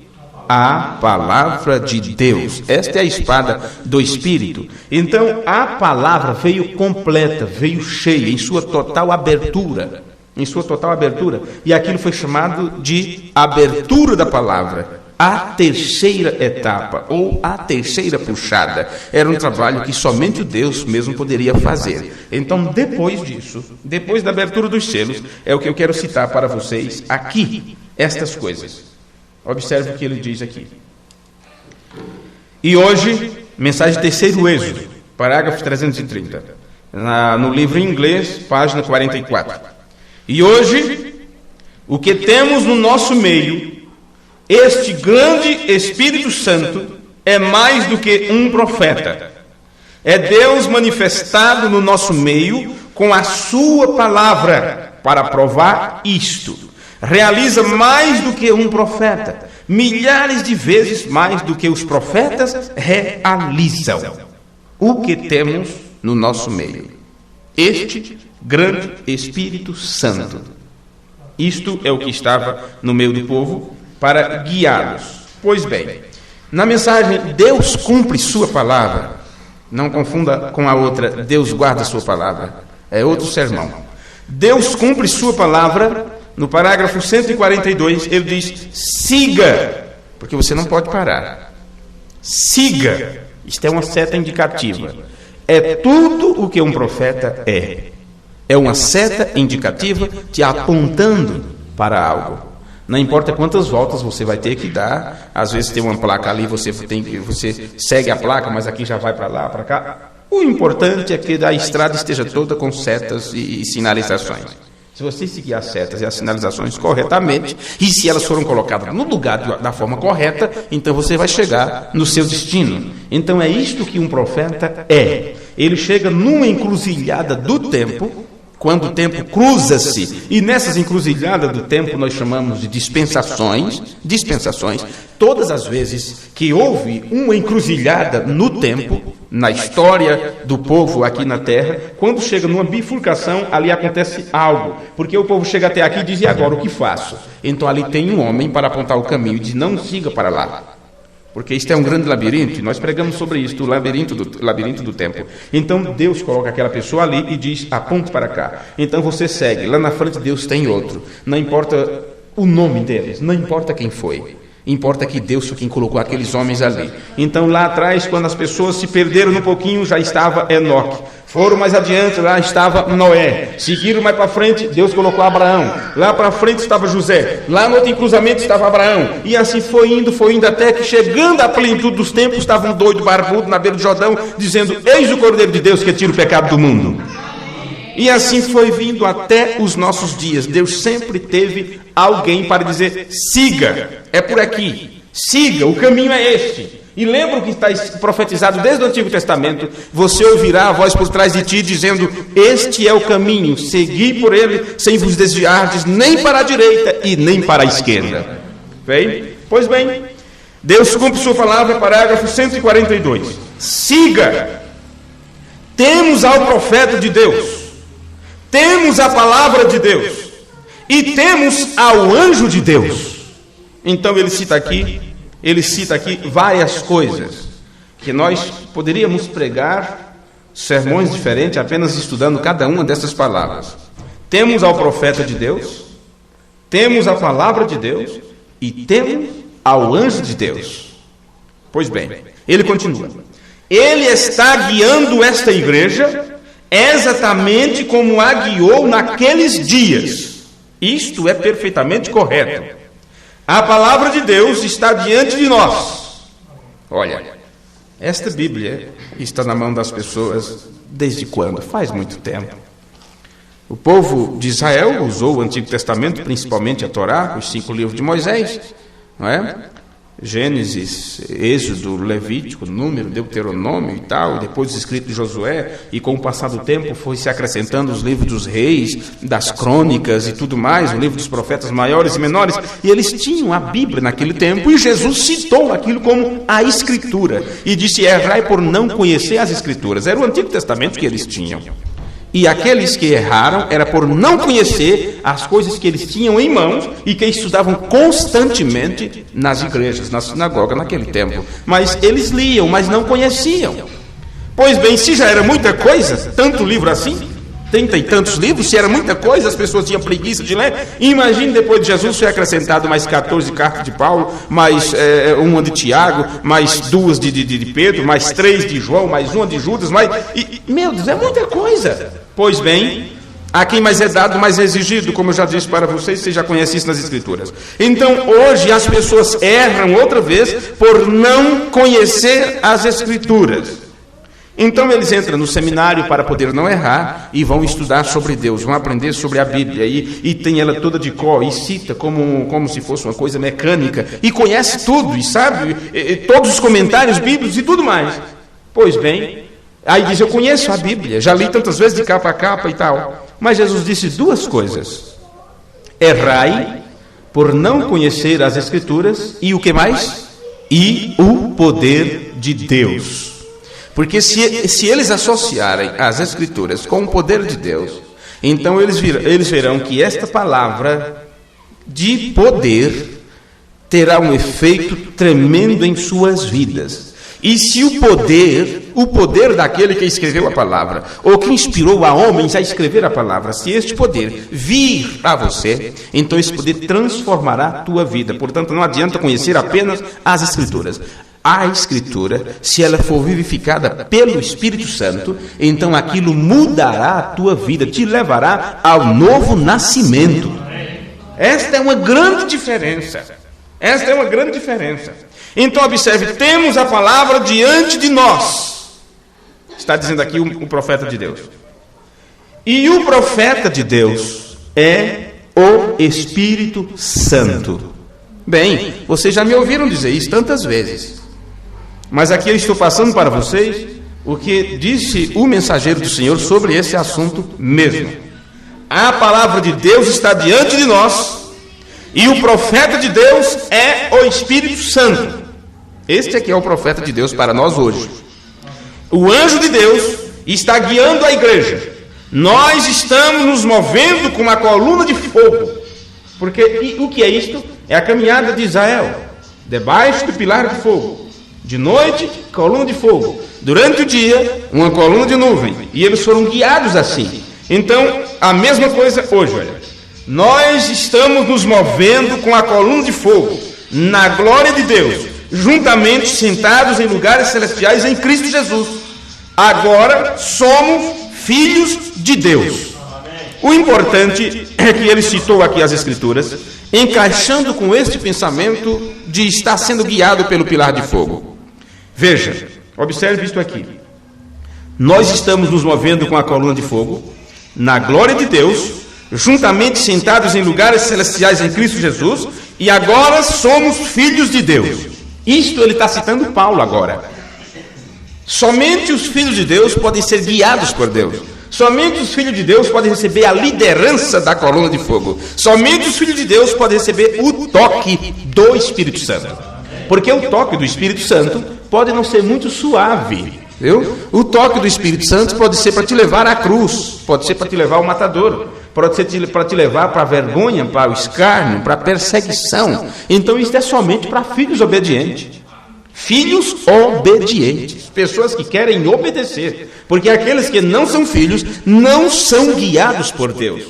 A palavra de Deus. Esta é a espada do Espírito. Então, a palavra veio completa, veio cheia, em sua total abertura. Em sua total abertura. E aquilo foi chamado de abertura da palavra. A terceira etapa, ou a terceira puxada. Era um trabalho que somente Deus mesmo poderia fazer. Então, depois disso, depois da abertura dos selos, é o que eu quero citar para vocês aqui, estas coisas. Observe o que ele diz aqui. E hoje, mensagem terceiro Êxodo, parágrafo 330. No livro em inglês, página 44. E hoje, o que temos no nosso meio, este grande Espírito Santo, é mais do que um profeta. É Deus manifestado no nosso meio com a sua palavra para provar isto. Realiza mais do que um profeta, milhares de vezes mais do que os profetas realizam. O que temos no nosso meio? Este grande Espírito Santo. Isto é o que estava no meio do povo para guiá-los. Pois bem, na mensagem Deus cumpre sua palavra, não confunda com a outra, Deus guarda sua palavra, é outro sermão. Deus cumpre sua palavra. No parágrafo 142, ele diz, siga, porque você não pode parar. Siga, isto é uma seta indicativa. É tudo o que um profeta é. É uma seta indicativa te apontando para algo. Não importa quantas voltas você vai ter que dar, às vezes tem uma placa ali, você segue a placa, mas aqui já vai para lá, para cá. O importante é que a estrada esteja toda com setas e sinalizações. Se você seguir as setas e as sinalizações corretamente, e se elas foram colocadas no lugar da forma correta, então você vai chegar no seu destino. Então é isto que um profeta é. Ele chega numa encruzilhada do tempo, quando o tempo cruza-se, e nessas encruzilhadas do tempo nós chamamos de dispensações, todas as vezes que houve uma encruzilhada no tempo, na história do povo aqui na terra, quando chega numa bifurcação, ali acontece algo, porque o povo chega até aqui e diz, e agora o que faço? Então ali tem um homem para apontar o caminho e diz, não siga para lá, porque isto é um grande labirinto, e nós pregamos sobre isto, o labirinto do tempo. Então Deus coloca aquela pessoa ali e diz, aponte para cá. Então você segue, lá na frente Deus tem outro, não importa o nome deles, não importa quem foi. Importa que Deus foi quem colocou aqueles homens ali. Então lá atrás, quando as pessoas se perderam um pouquinho, já estava Enoque. Foram mais adiante, lá estava Noé. Seguiram mais para frente, Deus colocou Abraão. Lá para frente estava José. Lá no outro cruzamento estava Abraão. E assim foi indo até que, chegando à plenitude dos tempos, estava um doido barbudo na beira do Jordão, dizendo, eis o Cordeiro de Deus que tira o pecado do mundo. E assim foi vindo até os nossos dias. Deus sempre teve alguém para dizer, siga, é por aqui. Siga, o caminho é este. E lembra o que está profetizado desde o Antigo Testamento: você ouvirá a voz por trás de ti dizendo: este é o caminho, segui por ele, sem vos desviardes nem para a direita e nem para a esquerda. Bem? Pois bem, Deus cumpre sua palavra, parágrafo 142. Siga. Temos ao profeta de Deus, temos a palavra de Deus e temos ao anjo de Deus. Então ele cita aqui várias coisas que nós poderíamos pregar sermões diferentes apenas estudando cada uma dessas palavras. Temos ao profeta de Deus, temos a palavra de Deus e temos ao anjo de Deus. Pois bem, ele continua: ele está guiando esta igreja exatamente como a guiou naqueles dias. Isto é perfeitamente correto. A palavra de Deus está diante de nós. Olha, esta Bíblia está na mão das pessoas desde quando? Faz muito tempo. O povo de Israel usou o Antigo Testamento, principalmente a Torá, os 5 livros de Moisés, não é? Gênesis, Êxodo, Levítico, Número, Deuteronômio e tal, depois os escritos de Josué, e com o passar do tempo foi se acrescentando os livros dos reis, das crônicas e tudo mais, o livro dos profetas maiores e menores, e eles tinham a Bíblia naquele tempo, e Jesus citou aquilo como a Escritura, e disse: errai por não conhecer as Escrituras. Era o Antigo Testamento que eles tinham. E aqueles que erraram era por não conhecer as coisas que eles tinham em mãos e que estudavam constantemente nas igrejas, na sinagoga naquele tempo. Mas eles liam, mas não conheciam. Pois bem, se já era muita coisa, tanto livro assim, 30 e tantos livros, se era muita coisa, as pessoas tinham preguiça de ler. Imagine, depois de Jesus foi acrescentado mais 14 cartas de Paulo, mais uma de Tiago, mais 2 de Pedro, mais 3 de João, mais uma de Judas, meu Deus, é muita coisa. Pois bem, a quem mais é dado, mais é exigido, como eu já disse para vocês já conhecem isso nas Escrituras. Então, hoje as pessoas erram outra vez por não conhecer as Escrituras. Então eles entram no seminário para poder não errar e vão estudar sobre Deus, vão aprender sobre a Bíblia e tem ela toda de cor e cita como se fosse uma coisa mecânica e conhece tudo e sabe todos os comentários bíblicos e tudo mais. Pois bem, aí diz: eu conheço a Bíblia, já li tantas vezes de capa a capa e tal. Mas Jesus disse 2 coisas: errai por não conhecer as Escrituras e o que mais? E o poder de Deus. Porque se eles associarem as Escrituras com o poder de Deus, então eles verão que esta palavra de poder terá um efeito tremendo em suas vidas. E se o poder daquele que escreveu a palavra, ou que inspirou a homens a escrever a palavra, se este poder vir a você, então esse poder transformará a tua vida. Portanto, não adianta conhecer apenas as Escrituras. A Escritura, se ela for vivificada pelo Espírito Santo, então aquilo mudará a tua vida, te levará ao novo nascimento. Esta é uma grande diferença. Esta é uma grande diferença. Então observe, temos a palavra diante de nós. Está dizendo aqui o profeta de Deus. E o profeta de Deus é o Espírito Santo. Bem, vocês já me ouviram dizer isso tantas vezes. Mas aqui eu estou passando para vocês o que disse o mensageiro do Senhor sobre esse assunto mesmo. A palavra de Deus está diante de nós e o profeta de Deus é o Espírito Santo. Este aqui é o profeta de Deus para nós hoje. O anjo de Deus está guiando a igreja. Nós estamos nos movendo com uma coluna de fogo. Porque o que é isto? É a caminhada de Israel, debaixo do pilar de fogo. De noite, coluna de fogo. Durante o dia, uma coluna de nuvem. E eles foram guiados assim. Então, a mesma coisa hoje, olha. Nós estamos nos movendo com a coluna de fogo, na glória de Deus, juntamente sentados em lugares celestiais em Cristo Jesus. Agora somos filhos de Deus. O importante é que ele citou aqui as Escrituras, encaixando com este pensamento de estar sendo guiado pelo pilar de fogo. Veja, observe isto aqui. Nós estamos nos movendo com a coluna de fogo, na glória de Deus, juntamente sentados em lugares celestiais em Cristo Jesus, e agora somos filhos de Deus. Isto ele está citando Paulo agora. Somente os filhos de Deus podem ser guiados por Deus. Somente os filhos de Deus podem receber a liderança da coluna de fogo. Somente os filhos de Deus podem receber o toque do Espírito Santo. Porque o toque do Espírito Santo pode não ser muito suave, viu? O toque do Espírito Santo pode ser para te levar à cruz, pode ser para te levar ao matador, pode ser para te levar para a vergonha, para o escárnio, para a perseguição. Então isso é somente para filhos obedientes. Filhos obedientes, pessoas que querem obedecer, porque aqueles que não são filhos não são guiados por Deus.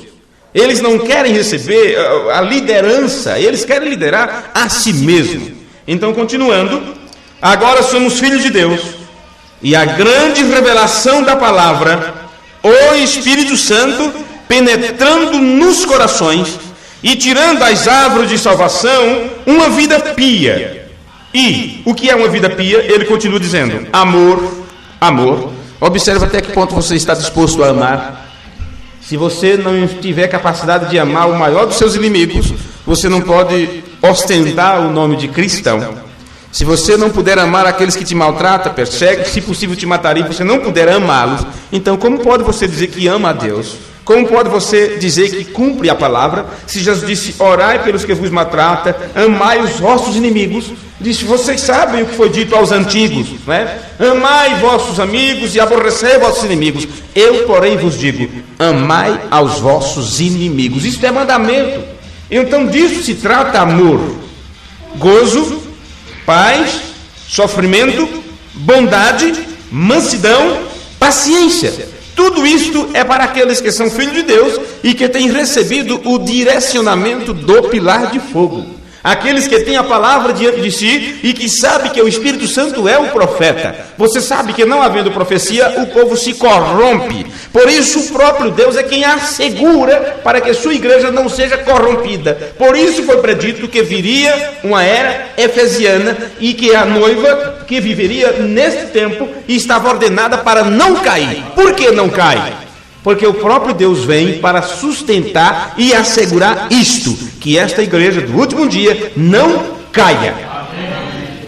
Eles não querem receber a liderança, eles querem liderar a si mesmo. Então, continuando, agora somos filhos de Deus, e a grande revelação da palavra, o Espírito Santo penetrando nos corações e tirando das árvores de salvação uma vida pia. E o que é uma vida pia? Ele continua dizendo: amor. Observe até que ponto você está disposto a amar. Se você não tiver capacidade de amar o maior dos seus inimigos, você não pode ostentar o nome de cristão. Se você não puder amar aqueles que te maltratam, perseguem, se possível te matariam, você não puder amá-los, então como pode você dizer que ama a Deus? Como pode você dizer que cumpre a palavra? Se Jesus disse: orai pelos que vos maltratam, amai os vossos inimigos. Disse: vocês sabem o que foi dito aos antigos, né? Amai vossos amigos e aborrecei vossos inimigos. Eu, porém, vos digo: amai aos vossos inimigos. Isto é mandamento. Então disso se trata amor. Gozo, paz, sofrimento, bondade, mansidão, paciência. Tudo isto é para aqueles que são filhos de Deus e que têm recebido o direcionamento do pilar de fogo. Aqueles que têm a palavra diante de si e que sabem que o Espírito Santo é o profeta. Você sabe que não havendo profecia, o povo se corrompe. Por isso o próprio Deus é quem assegura para que sua igreja não seja corrompida. Por isso foi predito que viria uma era efesiana e que a noiva que viveria neste tempo estava ordenada para não cair. Por que não cai? Porque o próprio Deus vem para sustentar e assegurar isto, que esta igreja do último dia não caia.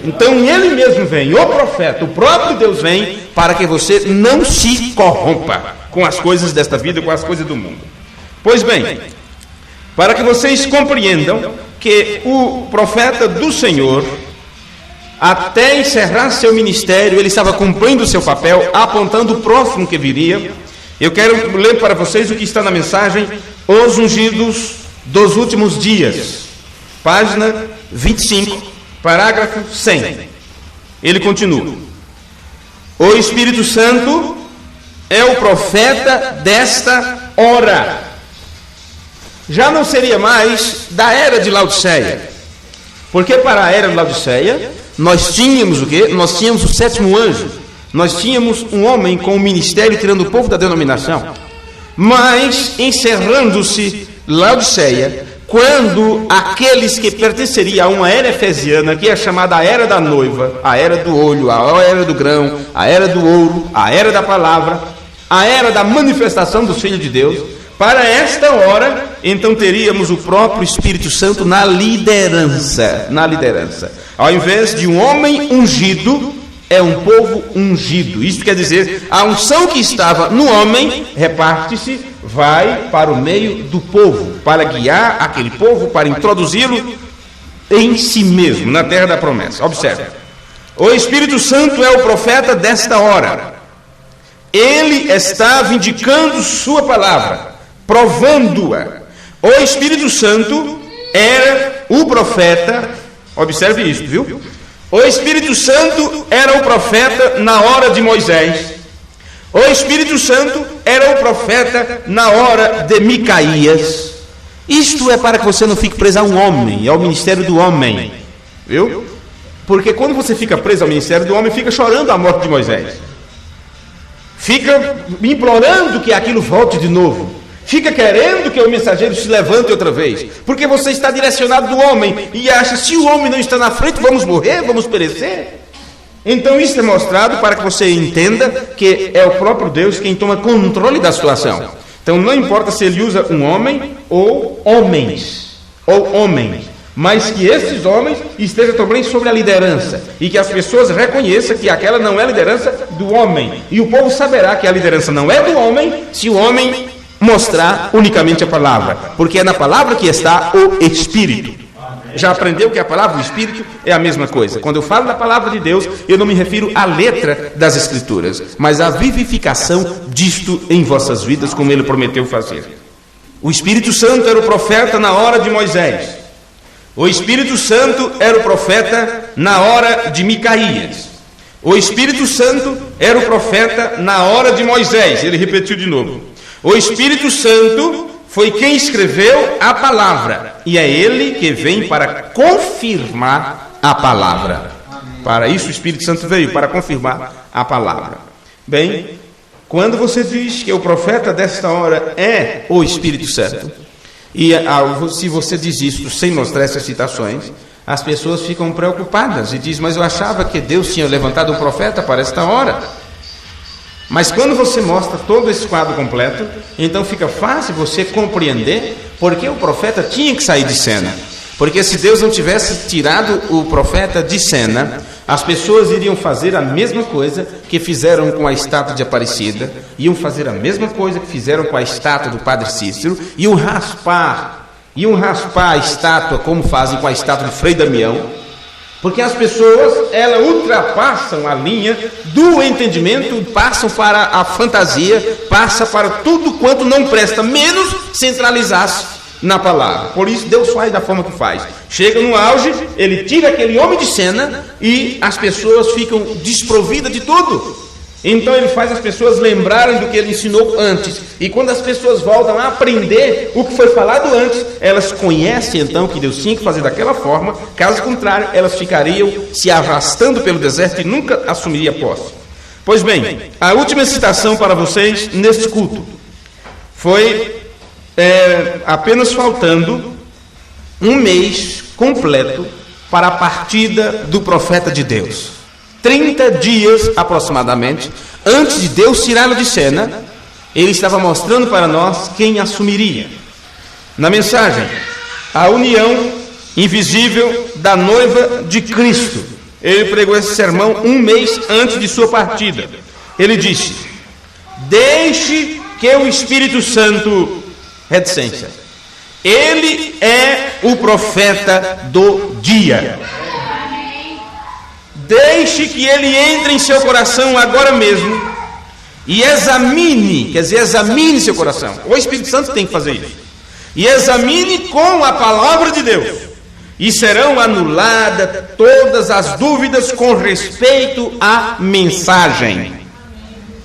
Então ele mesmo vem, o profeta, o próprio Deus vem para que você não se corrompa com as coisas desta vida, com as coisas do mundo. Pois bem, para que vocês compreendam que o profeta do Senhor, até encerrar seu ministério, ele estava cumprindo o seu papel, apontando o próximo que viria. Eu quero ler para vocês o que está na mensagem Os Ungidos dos Últimos Dias, página 25, parágrafo 100. Ele continua: o Espírito Santo é o profeta desta hora. Já não seria mais da era de Laodiceia, porque para a era de Laodiceia nós tínhamos o quê? Nós tínhamos o sétimo anjo. Nós tínhamos um homem com o ministério tirando o povo da denominação. Mas, encerrando-se Laodiceia, quando aqueles que pertenceriam a uma era efesiana, que é chamada a era da noiva, a era do olho, a era do grão, a era do ouro, a era da palavra, a era da manifestação dos filhos de Deus, para esta hora, então teríamos o próprio Espírito Santo na liderança. Ao invés de um homem ungido, é um povo ungido. Isto quer dizer, a unção que estava no homem reparte-se, vai para o meio do povo, para guiar aquele povo, para introduzi-lo em si mesmo, na terra da promessa. Observe, o Espírito Santo é o profeta desta hora. Ele está vindicando sua palavra, provando-a. O Espírito Santo era o profeta. Observe isso, viu? O Espírito Santo era o profeta na hora de Moisés. O Espírito Santo era o profeta na hora de Micaías. Isto é para que você não fique preso a um homem, ao ministério do homem, viu? Porque quando você fica preso ao ministério do homem, fica chorando a morte de Moisés, fica implorando que aquilo volte de novo, fica querendo que o mensageiro se levante outra vez, porque você está direcionado do homem e acha: se o homem não está na frente, vamos morrer, vamos perecer. Então isso é mostrado para que você entenda que é o próprio Deus quem toma controle da situação. Então não importa se ele usa um homem ou homens, mas que esses homens estejam também sobre a liderança, e que as pessoas reconheçam que aquela não é a liderança do homem, e o povo saberá que a liderança não é do homem, se o homem mostrar unicamente a palavra, porque é na palavra que está o Espírito. Já aprendeu que a palavra, o Espírito, é a mesma coisa. Quando eu falo da palavra de Deus, eu não me refiro à letra das Escrituras, mas à vivificação disto em vossas vidas, como ele prometeu fazer. O Espírito Santo era o profeta na hora de Moisés. O Espírito Santo era o profeta na hora de Micaías. O Espírito Santo era o profeta na hora de Moisés. Ele repetiu de novo. O Espírito Santo foi quem escreveu a palavra, e é ele que vem para confirmar a palavra. Para isso o Espírito Santo veio, para confirmar a palavra. Bem, quando você diz que o profeta desta hora é o Espírito Santo, e se você diz isso sem mostrar essas citações, as pessoas ficam preocupadas e dizem, mas eu achava que Deus tinha levantado um profeta para esta hora. Mas quando você mostra todo esse quadro completo, então fica fácil você compreender porque o profeta tinha que sair de cena. Porque se Deus não tivesse tirado o profeta de cena, as pessoas iriam fazer a mesma coisa que fizeram com a estátua de Aparecida, iam fazer a mesma coisa que fizeram com a estátua do Padre Cícero, iam raspar a estátua como fazem com a estátua de Frei Damião. Porque as pessoas, elas ultrapassam a linha do entendimento, passam para a fantasia, passam para tudo quanto não presta, menos centralizar-se na palavra. Por isso Deus faz da forma que faz. Chega no auge, ele tira aquele homem de cena e as pessoas ficam desprovidas de tudo. Então ele faz as pessoas lembrarem do que ele ensinou antes. E quando as pessoas voltam a aprender o que foi falado antes, elas conhecem então que Deus tinha que fazer daquela forma. Caso contrário, elas ficariam se arrastando pelo deserto e nunca assumiriam posse. Pois bem, a última citação para vocês neste culto foi apenas faltando um mês completo para a partida do profeta de Deus. 30 dias aproximadamente antes de Deus tirá-lo de cena, ele estava mostrando para nós quem assumiria. Na mensagem, a união invisível da noiva de Cristo, ele pregou esse sermão um mês antes de sua partida. Ele disse: deixe que o Espírito Santo, reticência, ele é o profeta do dia. Deixe que ele entre em seu coração agora mesmo e examine, quer dizer, examine seu coração. O Espírito Santo tem que fazer isso. E examine com a palavra de Deus. E serão anuladas todas as dúvidas com respeito à mensagem.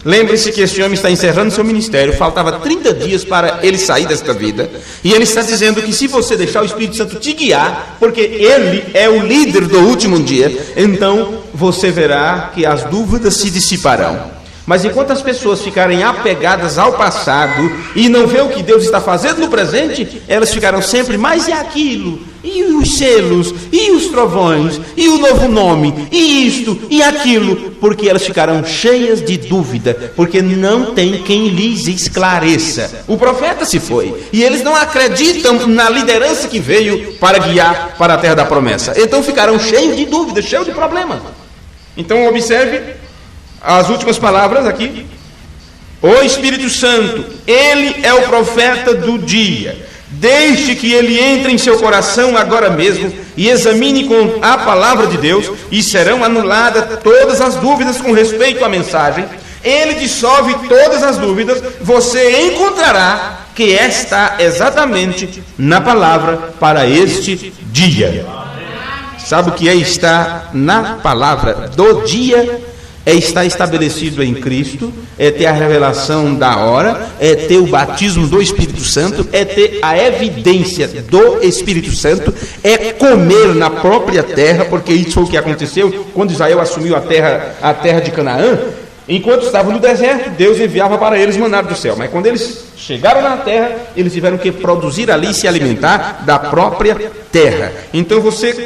Lembre-se que este homem está encerrando seu ministério, faltava 30 dias para ele sair desta vida, e ele está dizendo que se você deixar o Espírito Santo te guiar, porque ele é o líder do último dia, então você verá que as dúvidas se dissiparão. Mas enquanto as pessoas ficarem apegadas ao passado e não ver o que Deus está fazendo no presente, elas ficarão sempre, mas e aquilo, e os selos, e os trovões, e o novo nome, e isto, e aquilo, porque elas ficarão cheias de dúvida, porque não tem quem lhes esclareça. O profeta se foi, e eles não acreditam na liderança que veio para guiar para a terra da promessa. Então ficarão cheios de dúvidas, cheios de problemas. Então observe as últimas palavras aqui. O Espírito Santo, ele é o profeta do dia. Deixe que ele entre em seu coração agora mesmo e examine com a palavra de Deus, e serão anuladas todas as dúvidas com respeito à mensagem. Ele dissolve todas as dúvidas. Você encontrará que está exatamente na palavra para este dia. Sabe o que é estar na palavra do dia? É estar estabelecido em Cristo, é ter a revelação da hora, é ter o batismo do Espírito Santo, é ter a evidência do Espírito Santo, é comer na própria terra, porque isso foi o que aconteceu quando Israel assumiu a terra de Canaã. Enquanto estavam no deserto, Deus enviava para eles maná do céu. Mas quando eles chegaram na terra, eles tiveram que produzir ali e se alimentar da própria terra. Então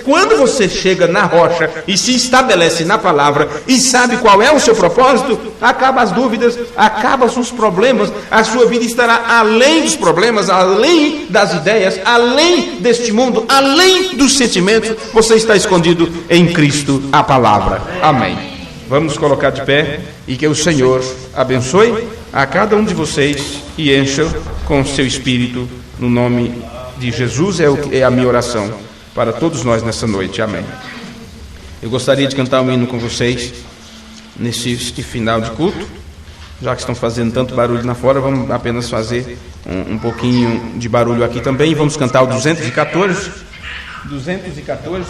quando você chega na rocha e se estabelece na palavra e sabe qual é o seu propósito, acabam as dúvidas, acabam os problemas, a sua vida estará além dos problemas, além das ideias, além deste mundo, além dos sentimentos. Você está escondido em Cristo, a palavra. Amém. Vamos colocar de pé e que o Senhor abençoe a cada um de vocês e encha com seu Espírito, no nome de Jesus, é a minha oração para todos nós nessa noite. Amém. Eu gostaria de cantar um hino com vocês neste final de culto. Já que estão fazendo tanto barulho lá fora, vamos apenas fazer um pouquinho de barulho aqui também. E vamos cantar o 214. 214.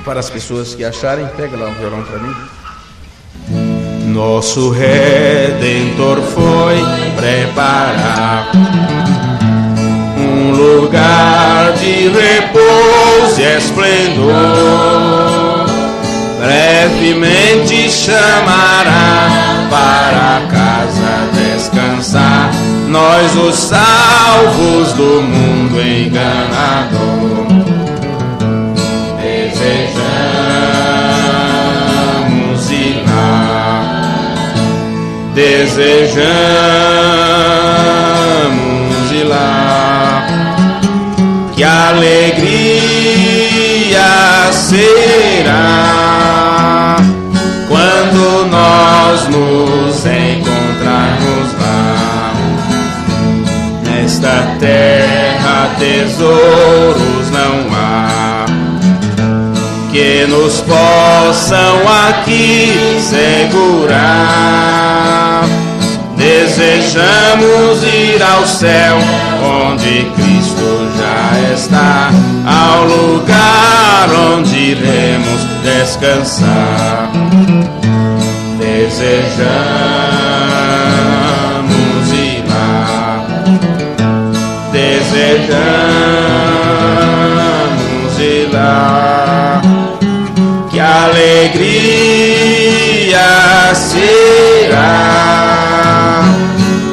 Para as pessoas que acharem, pega lá um violão para mim. Nosso Redentor foi preparar um lugar de repouso e esplendor. Brevemente chamará para casa descansar nós, os salvos do mundo enganador. Desejamos ir lá, que alegria será quando nós nos encontrarmos lá. Nesta terra tesouros não há que nos possam aqui segurar. Desejamos ir ao céu, onde Cristo já está, ao lugar onde iremos descansar. Desejamos ir lá, desejamos ir lá, que alegria será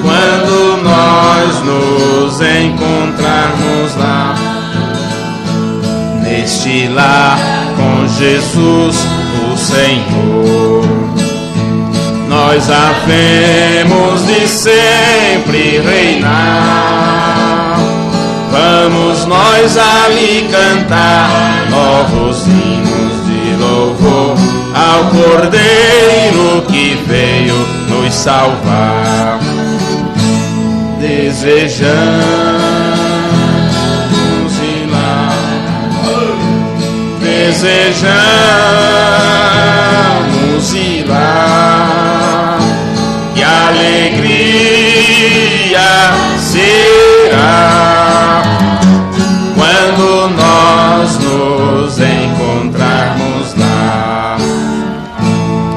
quando nós nos encontrarmos lá. Neste lar com Jesus o Senhor, nós havemos de sempre reinar. Vamos nós ali cantar novos hinos de louvor ao Cordeiro que veio nos salvar. Desejamos ir lá, desejamos ir lá, que alegria será quando nós nos encontrarmos lá.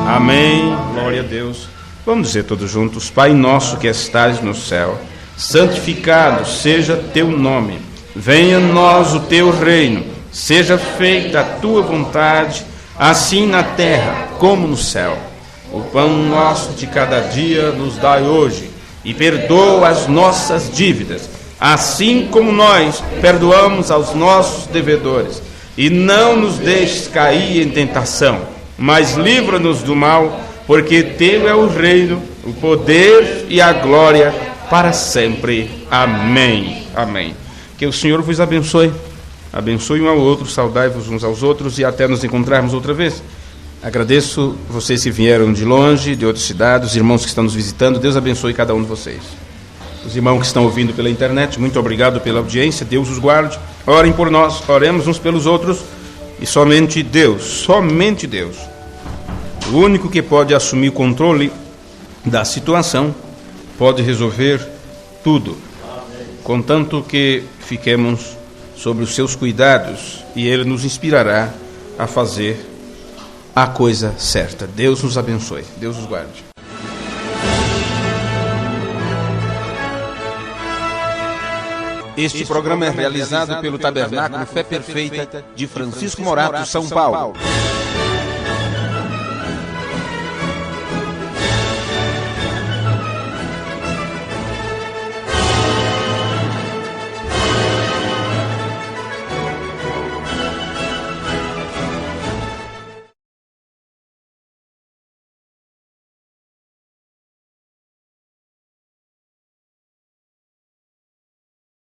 Amém. Glória a Deus. Vamos dizer todos juntos: Pai nosso que estás no céu, santificado seja teu nome. Venha a nós o teu reino. Seja feita a tua vontade, assim na terra como no céu. O pão nosso de cada dia nos dai hoje, e perdoa as nossas dívidas, assim como nós perdoamos aos nossos devedores. E não nos deixes cair em tentação, mas livra-nos do mal, porque teu é o reino, o poder e a glória para sempre. Amém. Amém. Que o Senhor vos abençoe. Abençoe um ao outro, saudai-vos uns aos outros e até nos encontrarmos outra vez. Agradeço vocês que vieram de longe, de outras cidades, os irmãos que estão nos visitando. Deus abençoe cada um de vocês. Os irmãos que estão ouvindo pela internet, muito obrigado pela audiência. Deus os guarde. Orem por nós, oremos uns pelos outros. E somente Deus, o único que pode assumir o controle da situação, pode resolver tudo. Contanto que fiquemos sobre os seus cuidados, e Ele nos inspirará a fazer a coisa certa. Deus nos abençoe. Deus os guarde. Este programa é realizado pelo Tabernáculo Fé Perfeita de Francisco Morato, São Paulo.